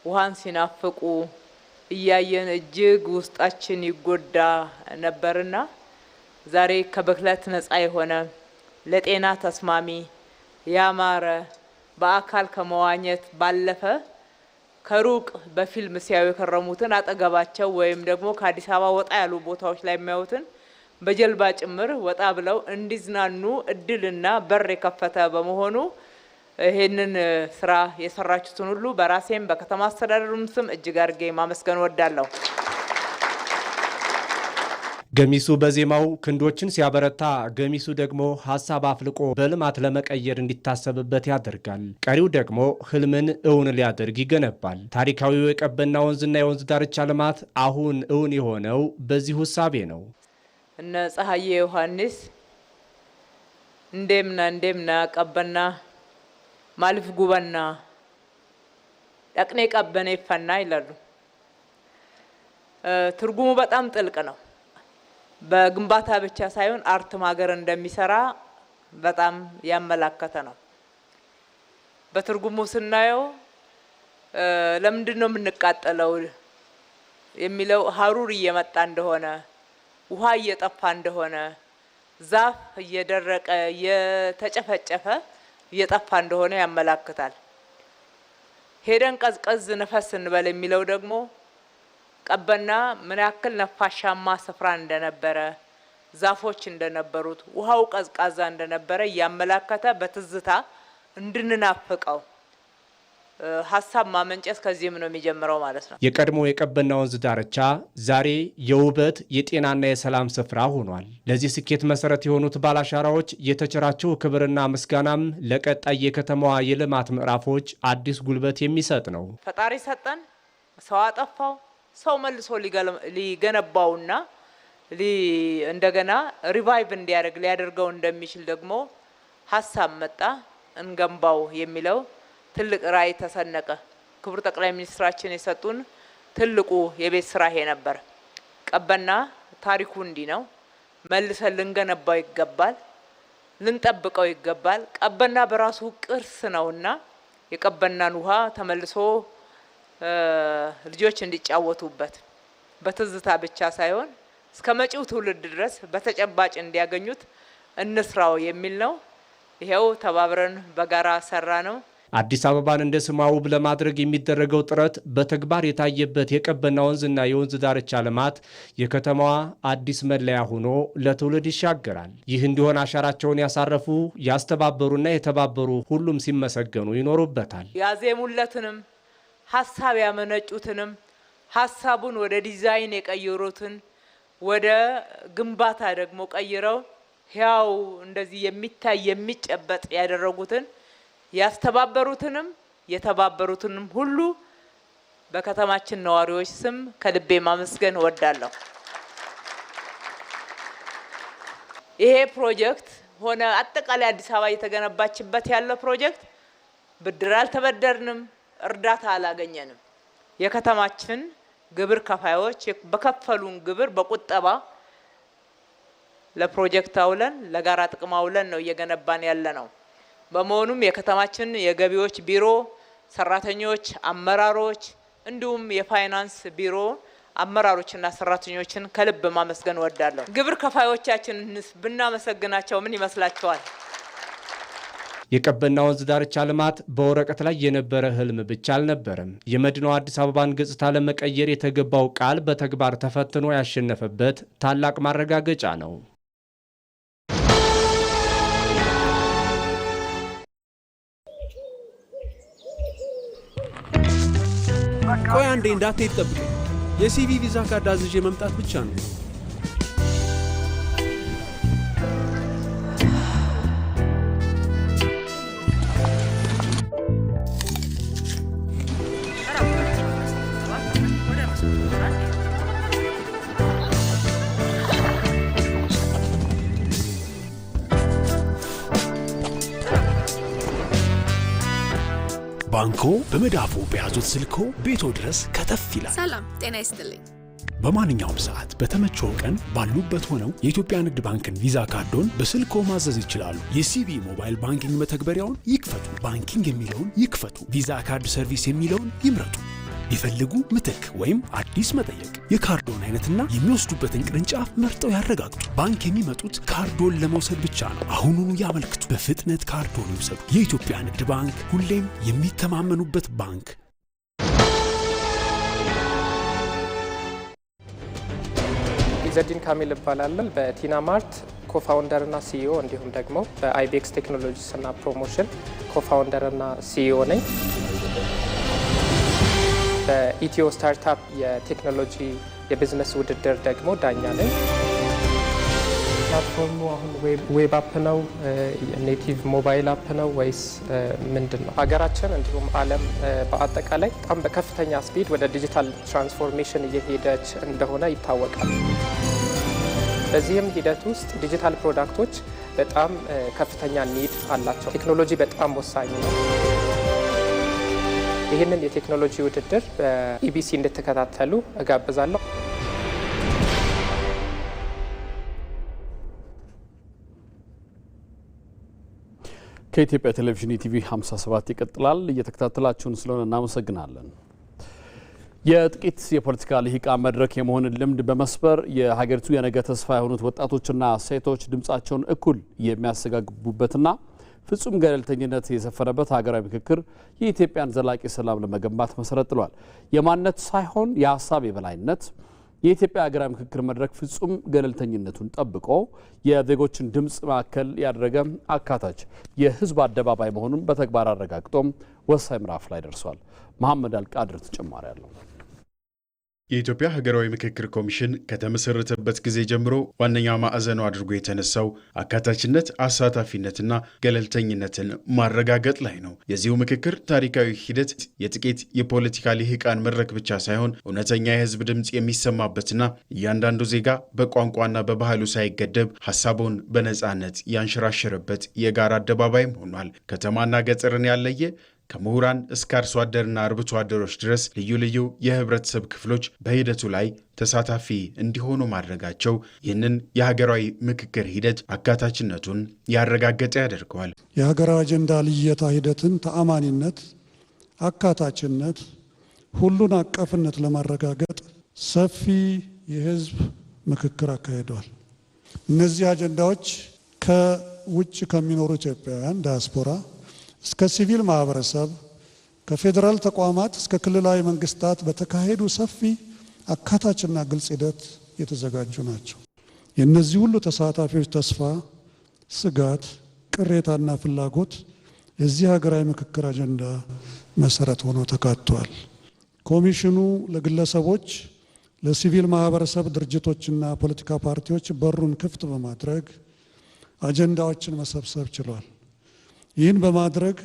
ውሃን ሲናፍቁ እያየን እጅግ ውስጣችን ይጎዳ ነበርና ዛሬ ከብክለት ነፃ የሆነ ለጤና ተስማሚ ያማረ በአካል ከመዋኘት ባለፈ ከሩቅ በፊልም ሲያዩ የከረሙትን አጠገባቸው ወይም ደግሞ ከአዲስ አበባ ወጣ ያሉ ቦታዎች ላይ የሚያዩትን በጀልባ ጭምር ወጣ ብለው እንዲዝናኑ እድልና በር የከፈተ በመሆኑ ይሄንን ስራ የሰራችሁትን ሁሉ በራሴም በከተማ አስተዳደሩም ስም እጅግ አድርጌ ማመስገን ወዳለሁ። ገሚሱ በዜማው ክንዶችን ሲያበረታ፣ ገሚሱ ደግሞ ሀሳብ አፍልቆ በልማት ለመቀየር እንዲታሰብበት ያደርጋል። ቀሪው ደግሞ ህልምን እውን ሊያደርግ ይገነባል። ታሪካዊው የቀበና ወንዝና የወንዝ ዳርቻ ልማት አሁን እውን የሆነው በዚህ ውሳቤ ነው። እነ ፀሐዬ ዮሐንስ እንደምና ቀበና ማልፍ ጉበና ያቅኔ ቀበኔ ፈና ይላሉ። ትርጉሙ በጣም ጥልቅ ነው። በግንባታ ብቻ ሳይሆን አርትም ሀገር እንደሚሰራ በጣም ያመላከተ ነው። በትርጉሙ ስናየው ለምንድን ነው የምንቃጠለው የሚለው ሀሩር እየመጣ እንደሆነ፣ ውሃ እየጠፋ እንደሆነ፣ ዛፍ እየደረቀ እየተጨፈጨፈ እየጠፋ እንደሆነ ያመላክታል። ሄደን ቀዝቀዝ ነፈስ እንበል የሚለው ደግሞ ቀበና ምን ያክል ነፋሻማ ስፍራ እንደነበረ፣ ዛፎች እንደነበሩት፣ ውሃው ቀዝቃዛ እንደነበረ ያመላከተ በትዝታ እንድንናፍቀው ሀሳብ ማመንጨት ከዚህም ነው የሚጀምረው ማለት ነው። የቀድሞ የቀበና ወንዝ ዳርቻ ዛሬ የውበት የጤናና የሰላም ስፍራ ሆኗል። ለዚህ ስኬት መሰረት የሆኑት ባላሻራዎች የተቸራቸው ክብርና ምስጋናም ለቀጣይ የከተማዋ የልማት ምዕራፎች አዲስ ጉልበት የሚሰጥ ነው። ፈጣሪ ሰጠን፣ ሰው አጠፋው፣ ሰው መልሶ ሊገነባውና እንደገና ሪቫይቭ እንዲያደርግ ሊያደርገው እንደሚችል ደግሞ ሀሳብ መጣ። እንገንባው የሚለው ትልቅ ራዕይ ተሰነቀ። ክቡር ጠቅላይ ሚኒስትራችን የሰጡን ትልቁ የቤት ስራ ይሄ ነበር። ቀበና ታሪኩ እንዲህ ነው፣ መልሰን ልንገነባው ይገባል፣ ልንጠብቀው ይገባል። ቀበና በራሱ ቅርስ ነውና የቀበናን ውሃ ተመልሶ ልጆች እንዲጫወቱበት በትዝታ ብቻ ሳይሆን እስከ መጪው ትውልድ ድረስ በተጨባጭ እንዲያገኙት እንስራው የሚል ነው። ይሄው ተባብረን በጋራ ሰራ ነው። አዲስ አበባን እንደ ስሟ ውብ ለማድረግ የሚደረገው ጥረት በተግባር የታየበት የቀበና ወንዝና የወንዝ ዳርቻ ልማት የከተማዋ አዲስ መለያ ሆኖ ለትውልድ ይሻገራል። ይህ እንዲሆን አሻራቸውን ያሳረፉ ያስተባበሩና የተባበሩ ሁሉም ሲመሰገኑ ይኖሩበታል። ያዜሙለትንም ሀሳብ ያመነጩትንም ሀሳቡን ወደ ዲዛይን የቀየሩትን ወደ ግንባታ ደግሞ ቀይረው ያው እንደዚህ የሚታይ የሚጨበጥ ያደረጉትን ያስተባበሩትንም የተባበሩትንም ሁሉ በከተማችን ነዋሪዎች ስም ከልቤ ማመስገን እወዳለሁ። ይሄ ፕሮጀክት ሆነ አጠቃላይ አዲስ አበባ እየተገነባችበት ያለው ፕሮጀክት ብድር አልተበደርንም፣ እርዳታ አላገኘንም። የከተማችን ግብር ከፋዮች በከፈሉን ግብር በቁጠባ ለፕሮጀክት አውለን ለጋራ ጥቅም አውለን ነው እየገነባን ያለ ነው። በመሆኑም የከተማችን የገቢዎች ቢሮ ሰራተኞች፣ አመራሮች እንዲሁም የፋይናንስ ቢሮ አመራሮችና ሰራተኞችን ከልብ ማመስገን ወዳለሁ። ግብር ከፋዮቻችን ብናመሰግናቸው ምን ይመስላችኋል? የቀበና ወንዝ ዳርቻ ልማት በወረቀት ላይ የነበረ ህልም ብቻ አልነበረም። የመዲናዋ አዲስ አበባን ገጽታ ለመቀየር የተገባው ቃል በተግባር ተፈትኖ ያሸነፈበት ታላቅ ማረጋገጫ ነው። ቆይ አንዴ እንዳትሄድ ጠብቀኝ። የሲቪ ቪዛ ካርድ አዝዤ መምጣት ብቻ ነው። ባንኮ በመዳፉ በያዙት ስልኮ ቤቶ ድረስ ከተፍ ይላል። ሰላም ጤና ይስጥልኝ። በማንኛውም ሰዓት በተመቸው ቀን ባሉበት ሆነው የኢትዮጵያ ንግድ ባንክን ቪዛ ካርዶን በስልኮ ማዘዝ ይችላሉ። የሲቢ ሞባይል ባንኪንግ መተግበሪያውን ይክፈቱ። ባንኪንግ የሚለውን ይክፈቱ። ቪዛ ካርድ ሰርቪስ የሚለውን ይምረጡ። ይፈልጉ ምትክ ወይም አዲስ መጠየቅ። የካርዶን አይነትና የሚወስዱበትን ቅርንጫፍ መርጠው ያረጋግጡ። ባንክ የሚመጡት ካርዶን ለመውሰድ ብቻ ነው። አሁኑኑ ያመልክቱ። በፍጥነት ካርዶን ይውሰዱ። የኢትዮጵያ ንግድ ባንክ፣ ሁሌም የሚተማመኑበት ባንክ። ኢዘዲን ካሚል እባላለሁ። በቲና ማርት ኮፋውንደር እና ሲኢኦ እንዲሁም ደግሞ በአይቤክስ ቴክኖሎጂስ እና ፕሮሞሽን ኮፋውንደር እና ሲኢኦ ነኝ። በኢትዮ ስታርታፕ የቴክኖሎጂ የቢዝነስ ውድድር ደግሞ ዳኛ ነኝ። ፕላትፎርሙ አሁን ዌብ አፕ ነው፣ ኔቲቭ ሞባይል አፕ ነው ወይስ ምንድን ነው? ሀገራችን እንዲሁም ዓለም በአጠቃላይ በጣም በከፍተኛ ስፒድ ወደ ዲጂታል ትራንስፎርሜሽን እየሄደች እንደሆነ ይታወቃል። በዚህም ሂደት ውስጥ ዲጂታል ፕሮዳክቶች በጣም ከፍተኛ ኒድ አላቸው። ቴክኖሎጂ በጣም ወሳኝ ነው። ይህንን የቴክኖሎጂ ውድድር በኢቢሲ እንድትከታተሉ እጋብዛለሁ። ከኢትዮጵያ ቴሌቪዥን ኢቲቪ 57 ይቀጥላል። እየተከታተላችሁን ስለሆነ እናመሰግናለን። የጥቂት የፖለቲካ ልሂቃን መድረክ የመሆንን ልምድ በመስበር የሀገሪቱ የነገ ተስፋ የሆኑት ወጣቶችና ሴቶች ድምጻቸውን እኩል የሚያስተጋግቡበትና ፍጹም ገለልተኝነት የሰፈነበት ሀገራዊ ምክክር የኢትዮጵያን ዘላቂ ሰላም ለመገንባት መሰረት ጥሏል። የማንነት ሳይሆን የሀሳብ የበላይነት የኢትዮጵያ ሀገራዊ ምክክር መድረክ ፍጹም ገለልተኝነቱን ጠብቆ የዜጎችን ድምፅ ማዕከል ያደረገ አካታች የህዝብ አደባባይ መሆኑን በተግባር አረጋግጦም ወሳኝ ምዕራፍ ላይ ደርሷል። መሐመድ አልቃድር ተጨማሪ አለው። የኢትዮጵያ ሀገራዊ ምክክር ኮሚሽን ከተመሰረተበት ጊዜ ጀምሮ ዋነኛ ማዕዘኑ አድርጎ የተነሳው አካታችነት፣ አሳታፊነትና ገለልተኝነትን ማረጋገጥ ላይ ነው። የዚሁ ምክክር ታሪካዊ ሂደት የጥቂት የፖለቲካ ልሂቃን መድረክ ብቻ ሳይሆን እውነተኛ የህዝብ ድምፅ የሚሰማበትና እያንዳንዱ ዜጋ በቋንቋና በባህሉ ሳይገደብ ሀሳቡን በነፃነት ያንሸራሸረበት የጋራ አደባባይም ሆኗል። ከተማና ገጠርን ያለየ ከምሁራን እስከ አርሶ አደርና አርብቶ አደሮች ድረስ ልዩ ልዩ የህብረተሰብ ክፍሎች በሂደቱ ላይ ተሳታፊ እንዲሆኑ ማድረጋቸው ይህንን የሀገራዊ ምክክር ሂደት አካታችነቱን ያረጋገጠ ያደርገዋል። የሀገራዊ አጀንዳ ልየታ ሂደትን ተአማኒነት፣ አካታችነት፣ ሁሉን አቀፍነት ለማረጋገጥ ሰፊ የህዝብ ምክክር አካሂደዋል። እነዚህ አጀንዳዎች ከውጭ ከሚኖሩ ኢትዮጵያውያን ዲያስፖራ እስከ ሲቪል ማህበረሰብ ከፌዴራል ተቋማት እስከ ክልላዊ መንግስታት በተካሄዱ ሰፊ አካታችና ግልጽ ሂደት የተዘጋጁ ናቸው። የእነዚህ ሁሉ ተሳታፊዎች ተስፋ፣ ስጋት፣ ቅሬታና ፍላጎት የዚህ ሀገራዊ ምክክር አጀንዳ መሰረት ሆኖ ተካቷል። ኮሚሽኑ ለግለሰቦች፣ ለሲቪል ማህበረሰብ ድርጅቶችና ፖለቲካ ፓርቲዎች በሩን ክፍት በማድረግ አጀንዳዎችን መሰብሰብ ችሏል። ይህን በማድረግ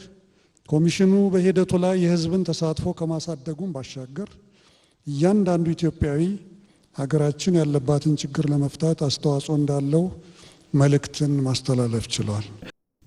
ኮሚሽኑ በሂደቱ ላይ የህዝብን ተሳትፎ ከማሳደጉም ባሻገር እያንዳንዱ ኢትዮጵያዊ ሀገራችን ያለባትን ችግር ለመፍታት አስተዋጽኦ እንዳለው መልእክትን ማስተላለፍ ችሏል።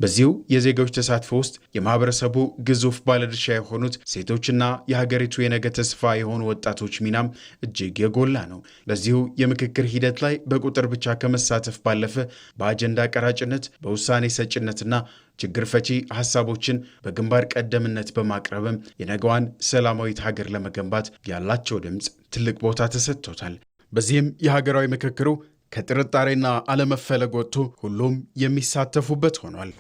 በዚሁ የዜጎች ተሳትፎ ውስጥ የማህበረሰቡ ግዙፍ ባለድርሻ የሆኑት ሴቶችና የሀገሪቱ የነገ ተስፋ የሆኑ ወጣቶች ሚናም እጅግ የጎላ ነው። በዚሁ የምክክር ሂደት ላይ በቁጥር ብቻ ከመሳተፍ ባለፈ በአጀንዳ ቀራጭነት፣ በውሳኔ ሰጭነትና ችግር ፈቺ ሀሳቦችን በግንባር ቀደምነት በማቅረብም የነገዋን ሰላማዊት ሀገር ለመገንባት ያላቸው ድምፅ ትልቅ ቦታ ተሰጥቶታል። በዚህም የሀገራዊ ምክክሩ ከጥርጣሬና አለመፈለግ ወጥቶ ሁሉም የሚሳተፉበት ሆኗል።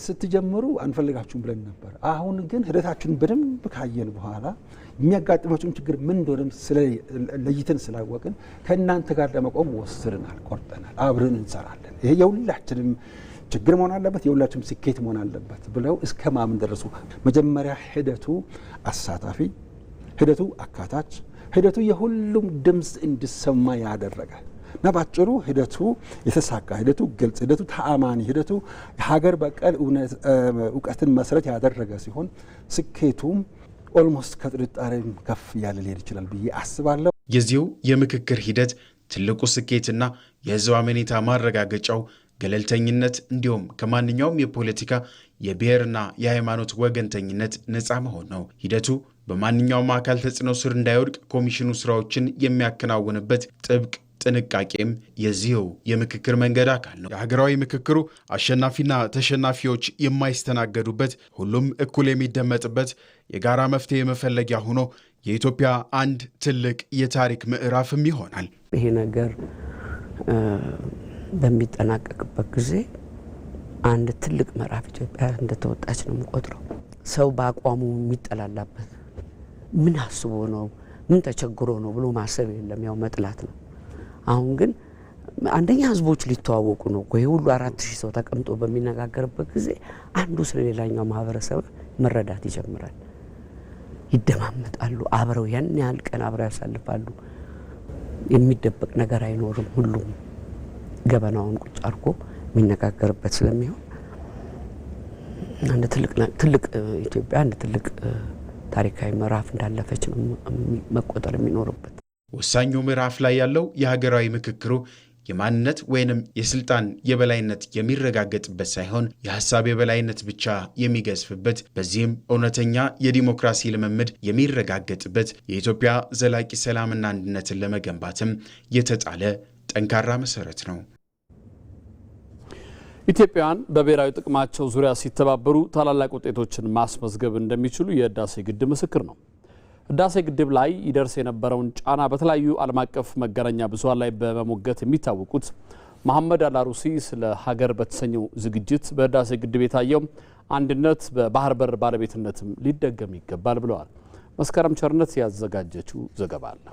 ስትጀምሩ አንፈልጋችሁም ብለን ነበር። አሁን ግን ሂደታችሁን በደንብ ካየን በኋላ የሚያጋጥማችሁን ችግር ምን እንደሆነ ለይተን ስላወቅን ከእናንተ ጋር ለመቆም ወስነናል፣ ቆርጠናል፣ አብረን እንሰራለን። ይሄ የሁላችንም ችግር መሆን አለበት፣ የሁላችንም ስኬት መሆን አለበት ብለው እስከ ማመን ደረሱ። መጀመሪያ ሂደቱ አሳታፊ፣ ሂደቱ አካታች፣ ሂደቱ የሁሉም ድምፅ እንዲሰማ ያደረገ እና ባጭሩ ሂደቱ የተሳካ፣ ሂደቱ ግልጽ፣ ሂደቱ ተአማኒ፣ ሂደቱ ሀገር በቀል እውቀትን መሰረት ያደረገ ሲሆን ስኬቱም ኦልሞስት ከጥርጣሬም ከፍ ያለ ሊሄድ ይችላል ብዬ አስባለሁ። የዚሁ የምክክር ሂደት ትልቁ ስኬትና የህዝብ አመኔታ ማረጋገጫው ገለልተኝነት እንዲሁም ከማንኛውም የፖለቲካ የብሔርና የሃይማኖት ወገንተኝነት ነፃ መሆን ነው። ሂደቱ በማንኛውም አካል ተጽዕኖ ስር እንዳይወድቅ ኮሚሽኑ ስራዎችን የሚያከናውንበት ጥብቅ ጥንቃቄም የዚሁ የምክክር መንገድ አካል ነው። የሀገራዊ ምክክሩ አሸናፊና ተሸናፊዎች የማይስተናገዱበት፣ ሁሉም እኩል የሚደመጥበት የጋራ መፍትሄ መፈለጊያ ሆኖ የኢትዮጵያ አንድ ትልቅ የታሪክ ምዕራፍም ይሆናል። ይሄ ነገር በሚጠናቀቅበት ጊዜ አንድ ትልቅ ምዕራፍ ኢትዮጵያ እንደተወጣች ነው የምቆጥረው። ሰው በአቋሙ የሚጠላላበት ምን አስቦ ነው ምን ተቸግሮ ነው ብሎ ማሰብ የለም፣ ያው መጥላት ነው። አሁን ግን አንደኛ ህዝቦች ሊተዋወቁ ነው። ይሄ ሁሉ 4000 ሰው ተቀምጦ በሚነጋገርበት ጊዜ አንዱ ስለሌላኛው ማህበረሰብ መረዳት ይጀምራል። ይደማመጣሉ። አብረው ያን ያህል ቀን አብረው ያሳልፋሉ። የሚደበቅ ነገር አይኖርም። ሁሉም ገበናውን ቁጭ አድርጎ የሚነጋገርበት ስለሚሆን አንድ ትልቅ ኢትዮጵያ አንድ ትልቅ ታሪካዊ ምዕራፍ እንዳለፈች ነው መቆጠር የሚኖርበት። ወሳኙ ምዕራፍ ላይ ያለው የሀገራዊ ምክክሩ የማንነት ወይንም የስልጣን የበላይነት የሚረጋገጥበት ሳይሆን የሐሳብ የበላይነት ብቻ የሚገዝፍበት፣ በዚህም እውነተኛ የዲሞክራሲ ልምምድ የሚረጋገጥበት የኢትዮጵያ ዘላቂ ሰላምና አንድነትን ለመገንባትም የተጣለ ጠንካራ መሰረት ነው። ኢትዮጵያውያን በብሔራዊ ጥቅማቸው ዙሪያ ሲተባበሩ ታላላቅ ውጤቶችን ማስመዝገብ እንደሚችሉ የህዳሴ ግድብ ምስክር ነው። ህዳሴ ግድብ ላይ ይደርስ የነበረውን ጫና በተለያዩ ዓለም አቀፍ መገናኛ ብዙሃን ላይ በመሞገት የሚታወቁት መሐመድ አልአሩሲ ስለ ሀገር በተሰኘው ዝግጅት በህዳሴ ግድብ የታየው አንድነት በባህር በር ባለቤትነትም ሊደገም ይገባል ብለዋል። መስከረም ቸርነት ያዘጋጀችው ዘገባ አለ።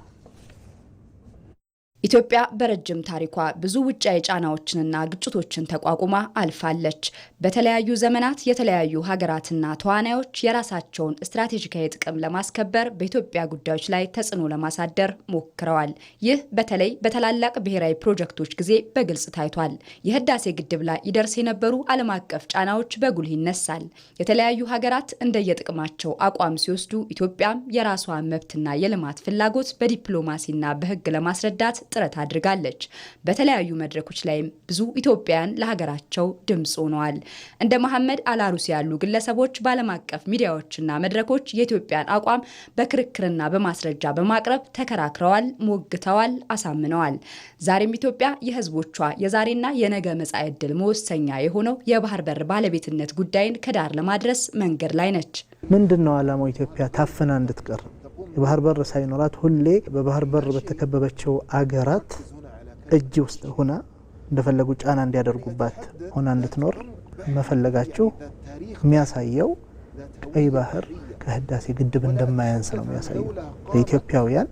ኢትዮጵያ በረጅም ታሪኳ ብዙ ውጫዊ ጫናዎችንና ግጭቶችን ተቋቁማ አልፋለች። በተለያዩ ዘመናት የተለያዩ ሀገራትና ተዋናዮች የራሳቸውን ስትራቴጂካዊ ጥቅም ለማስከበር በኢትዮጵያ ጉዳዮች ላይ ተጽዕኖ ለማሳደር ሞክረዋል። ይህ በተለይ በታላላቅ ብሔራዊ ፕሮጀክቶች ጊዜ በግልጽ ታይቷል። የህዳሴ ግድብ ላይ ይደርስ የነበሩ ዓለም አቀፍ ጫናዎች በጉልህ ይነሳል። የተለያዩ ሀገራት እንደየጥቅማቸው አቋም ሲወስዱ፣ ኢትዮጵያም የራሷን መብትና የልማት ፍላጎት በዲፕሎማሲና በህግ ለማስረዳት ጥረት አድርጋለች። በተለያዩ መድረኮች ላይም ብዙ ኢትዮጵያውያን ለሀገራቸው ድምጽ ሆነዋል። እንደ መሐመድ አልአሩሲ ያሉ ግለሰቦች በዓለም አቀፍ ሚዲያዎችና መድረኮች የኢትዮጵያን አቋም በክርክርና በማስረጃ በማቅረብ ተከራክረዋል፣ ሞግተዋል፣ አሳምነዋል። ዛሬም ኢትዮጵያ የህዝቦቿ የዛሬና የነገ መጻኢ ዕድል መወሰኛ የሆነው የባህር በር ባለቤትነት ጉዳይን ከዳር ለማድረስ መንገድ ላይ ነች። ምንድነው ዓላማው? ኢትዮጵያ ታፍና እንድትቀር የባህር በር ሳይኖራት ሁሌ በባህር በር በተከበበችው አገራት እጅ ውስጥ ሆና እንደፈለጉ ጫና እንዲያደርጉባት ሆና እንድትኖር መፈለጋቸው የሚያሳየው ቀይ ባህር ከህዳሴ ግድብ እንደማያንስ ነው የሚያሳየው። ለኢትዮጵያውያን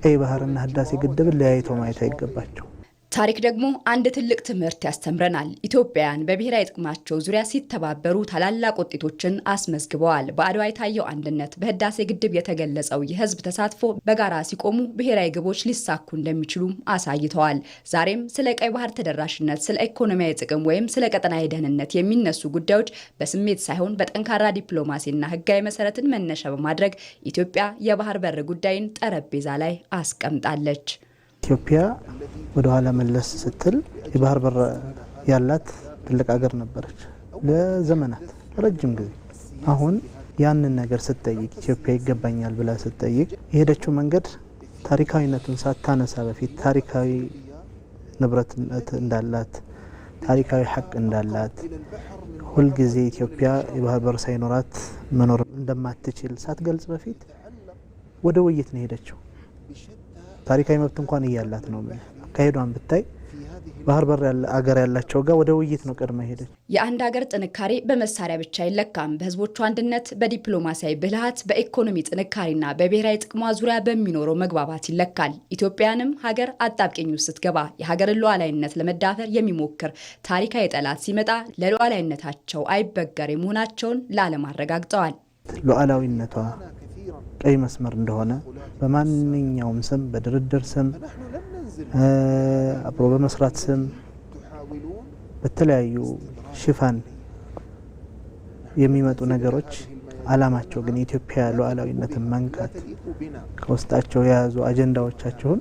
ቀይ ባህርና ህዳሴ ግድብን ለያይቶ ማየት አይገባቸው። ታሪክ ደግሞ አንድ ትልቅ ትምህርት ያስተምረናል። ኢትዮጵያውያን በብሔራዊ ጥቅማቸው ዙሪያ ሲተባበሩ ታላላቅ ውጤቶችን አስመዝግበዋል። በአድዋ የታየው አንድነት፣ በህዳሴ ግድብ የተገለጸው የህዝብ ተሳትፎ በጋራ ሲቆሙ ብሔራዊ ግቦች ሊሳኩ እንደሚችሉም አሳይተዋል። ዛሬም ስለ ቀይ ባህር ተደራሽነት፣ ስለ ኢኮኖሚያዊ ጥቅም ወይም ስለ ቀጠናዊ ደህንነት የሚነሱ ጉዳዮች በስሜት ሳይሆን በጠንካራ ዲፕሎማሲና ህጋዊ መሰረትን መነሻ በማድረግ ኢትዮጵያ የባህር በር ጉዳይን ጠረጴዛ ላይ አስቀምጣለች። ኢትዮጵያ ወደ ኋላ መለስ ስትል የባህር በር ያላት ትልቅ ሀገር ነበረች ለዘመናት ረጅም ጊዜ። አሁን ያንን ነገር ስትጠይቅ ኢትዮጵያ ይገባኛል ብላ ስትጠይቅ የሄደችው መንገድ ታሪካዊነቱን ሳታነሳ በፊት ታሪካዊ ንብረትነት እንዳላት፣ ታሪካዊ ሐቅ እንዳላት፣ ሁልጊዜ ኢትዮጵያ የባህር በር ሳይኖራት መኖር እንደማትችል ሳትገልጽ በፊት ወደ ውይይት ነው ሄደችው። ታሪካዊ መብት እንኳን እያላት ነው አካሄዷን ብታይ ባህር በር አገር ያላቸው ጋር ወደ ውይይት ነው ቀድማ ሄደች። የአንድ ሀገር ጥንካሬ በመሳሪያ ብቻ አይለካም። በህዝቦቿ አንድነት፣ በዲፕሎማሲያዊ ብልሃት፣ በኢኮኖሚ ጥንካሬና በብሔራዊ ጥቅሟ ዙሪያ በሚኖረው መግባባት ይለካል። ኢትዮጵያንም ሀገር አጣብቂኝ ውስጥ ስትገባ የሀገርን ሉዓላዊነት ለመዳፈር የሚሞክር ታሪካዊ ጠላት ሲመጣ ለሉዓላዊነታቸው አይበገሬ መሆናቸውን ለዓለም አረጋግጠዋል። ሉዓላዊነቷ ቀይ መስመር እንደሆነ በማንኛውም ስም፣ በድርድር ስም፣ አብሮ በመስራት ስም፣ በተለያዩ ሽፋን የሚመጡ ነገሮች አላማቸው ግን የኢትዮጵያ ሉዓላዊነትን መንካት ከውስጣቸው የያዙ አጀንዳዎቻቸውን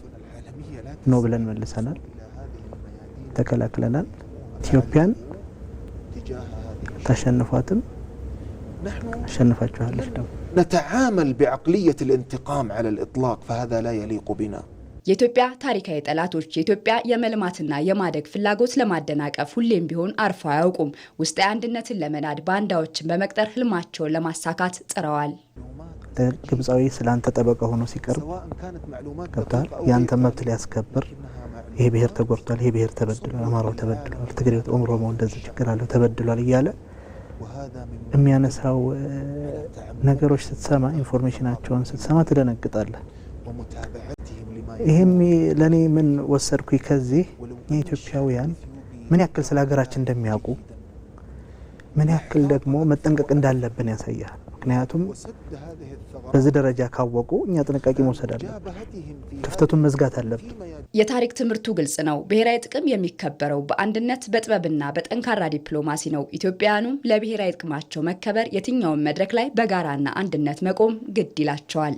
ነው ብለን መልሰናል፣ ተከላክለናል። ኢትዮጵያን ታሸንፏትም አሸንፋችኋለች ደግሞ نتعامل بعقلية الانتقام على الإطلاق فهذا لا يليق بنا. የኢትዮጵያ ታሪካዊ ጠላቶች የኢትዮጵያ የመልማትና የማደግ ፍላጎት ለማደናቀፍ ሁሌም ቢሆን አርፎ አያውቁም። ውስጣዊ አንድነትን ለመናድ ባንዳዎችን በመቅጠር ህልማቸውን ለማሳካት ጥረዋል። ግብፃዊ ስላንተ ጠበቃ ሆኖ ሲቀርብ ገብቷል። ያንተ መብት ሊያስከብር ይሄ ብሔር ተጎድቷል፣ ይሄ ብሔር ተበድሏል፣ አማራው ተበድሏል፣ ትግሬው ኦሮሞ እንደዚህ ችግር አለው ተበድሏል እያለ የሚያነሳው ነገሮች ስትሰማ ኢንፎርሜሽናቸውን ስትሰማ ትደነግጣለህ። ይሄም ለኔ ምን ወሰድኩኝ ከዚህ የኢትዮጵያውያን ምን ያክል ስለ ሀገራችን እንደሚያውቁ ምን ያክል ደግሞ መጠንቀቅ እንዳለብን ያሳያል። ምክንያቱም በዚህ ደረጃ ካወቁ እኛ ጥንቃቄ መውሰድ አለብን፣ ክፍተቱን መዝጋት አለብን። የታሪክ ትምህርቱ ግልጽ ነው። ብሔራዊ ጥቅም የሚከበረው በአንድነት በጥበብና በጠንካራ ዲፕሎማሲ ነው። ኢትዮጵያውያኑም ለብሔራዊ ጥቅማቸው መከበር የትኛውን መድረክ ላይ በጋራና አንድነት መቆም ግድ ይላቸዋል።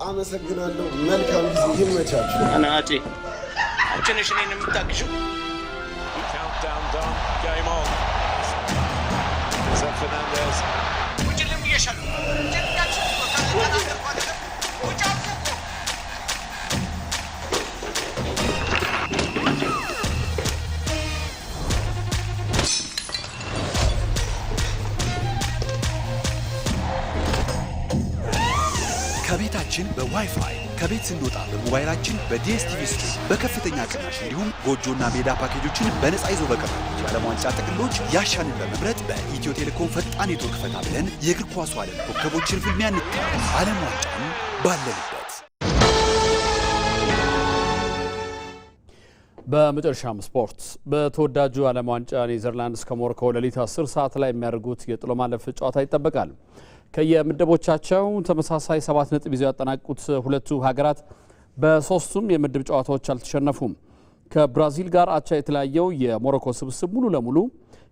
አመሰግናለሁ። መልካም ጊዜ ይመቻችሁ። አናጪ አንቺነሽ እኔን የምታግዢው ከቤታችን በዋይፋይ ከቤት ስንወጣ በሞባይላችን በዲኤስቲቪ ስትሪም በከፍተኛ ቅናሽ እንዲሁም ጎጆና ሜዳ ፓኬጆችን በነፃ ይዞ በቀረቡ የዓለም ዋንጫ ጥቅሎች ያሻንን በመምረጥ በኢትዮ ቴሌኮም ፈጣን ኔትወርክ ፈታ ብለን የእግር ኳሱ ዓለም ኮከቦችን ፍልሚያ እንካለን። ዓለም ዋንጫን ባለንበት። በመጨረሻም ስፖርት። በተወዳጁ ዓለም ዋንጫ ኔዘርላንድስ ከሞሮኮ ሌሊት 10 ሰዓት ላይ የሚያደርጉት የጥሎ ማለፍ ጨዋታ ይጠበቃል። ከየምድቦቻቸው ተመሳሳይ 7 ነጥብ ይዘው ያጠናቁት ሁለቱ ሀገራት በሶስቱም የምድብ ጨዋታዎች አልተሸነፉም። ከብራዚል ጋር አቻ የተለያየው የሞሮኮ ስብስብ ሙሉ ለሙሉ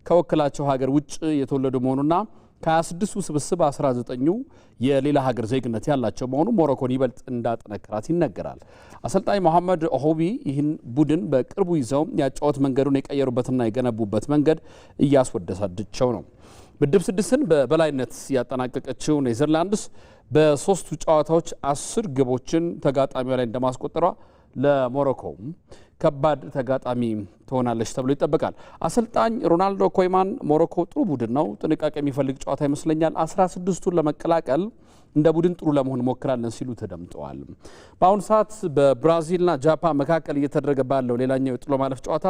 ከወከላቸው ሀገር ውጭ የተወለዱ መሆኑና ከ26ቱ ስብስብ 19ኙ የሌላ ሀገር ዜግነት ያላቸው መሆኑ ሞሮኮን ይበልጥ እንዳጠነከራት ይነገራል። አሰልጣኝ መሐመድ ኦሆቢ ይህን ቡድን በቅርቡ ይዘው ያጫወት መንገዱን የቀየሩበትና የገነቡበት መንገድ እያስወደሳቸው ነው። ምድብ 6ን በበላይነት ያጠናቀቀችው ኔዘርላንድስ በሶስቱ ጨዋታዎች 10 ግቦችን ተጋጣሚዋ ላይ እንደማስቆጠሯ ለሞሮኮ ከባድ ተጋጣሚ ትሆናለች ተብሎ ይጠበቃል። አሰልጣኝ ሮናልዶ ኮይማን ሞሮኮ ጥሩ ቡድን ነው፣ ጥንቃቄ የሚፈልግ ጨዋታ ይመስለኛል፣ 16ቱን ለመቀላቀል እንደ ቡድን ጥሩ ለመሆን ሞክራለን ሲሉ ተደምጠዋል። በአሁኑ ሰዓት በብራዚልና ጃፓን መካከል እየተደረገ ባለው ሌላኛው የጥሎ ማለፍ ጨዋታ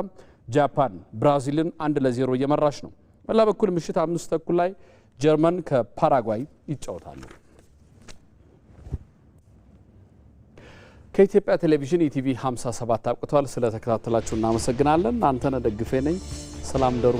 ጃፓን ብራዚልን 1-0 እየመራች ነው። በሌላ በኩል ምሽት 5 ተኩል ላይ ጀርመን ከፓራጓይ ይጫወታሉ። ከኢትዮጵያ ቴሌቪዥን ኢቲቪ 57 አብቅቷል። ስለተከታተላችሁ እናመሰግናለን። አንተነህ ደግፌ ነኝ። ሰላም ደሩ።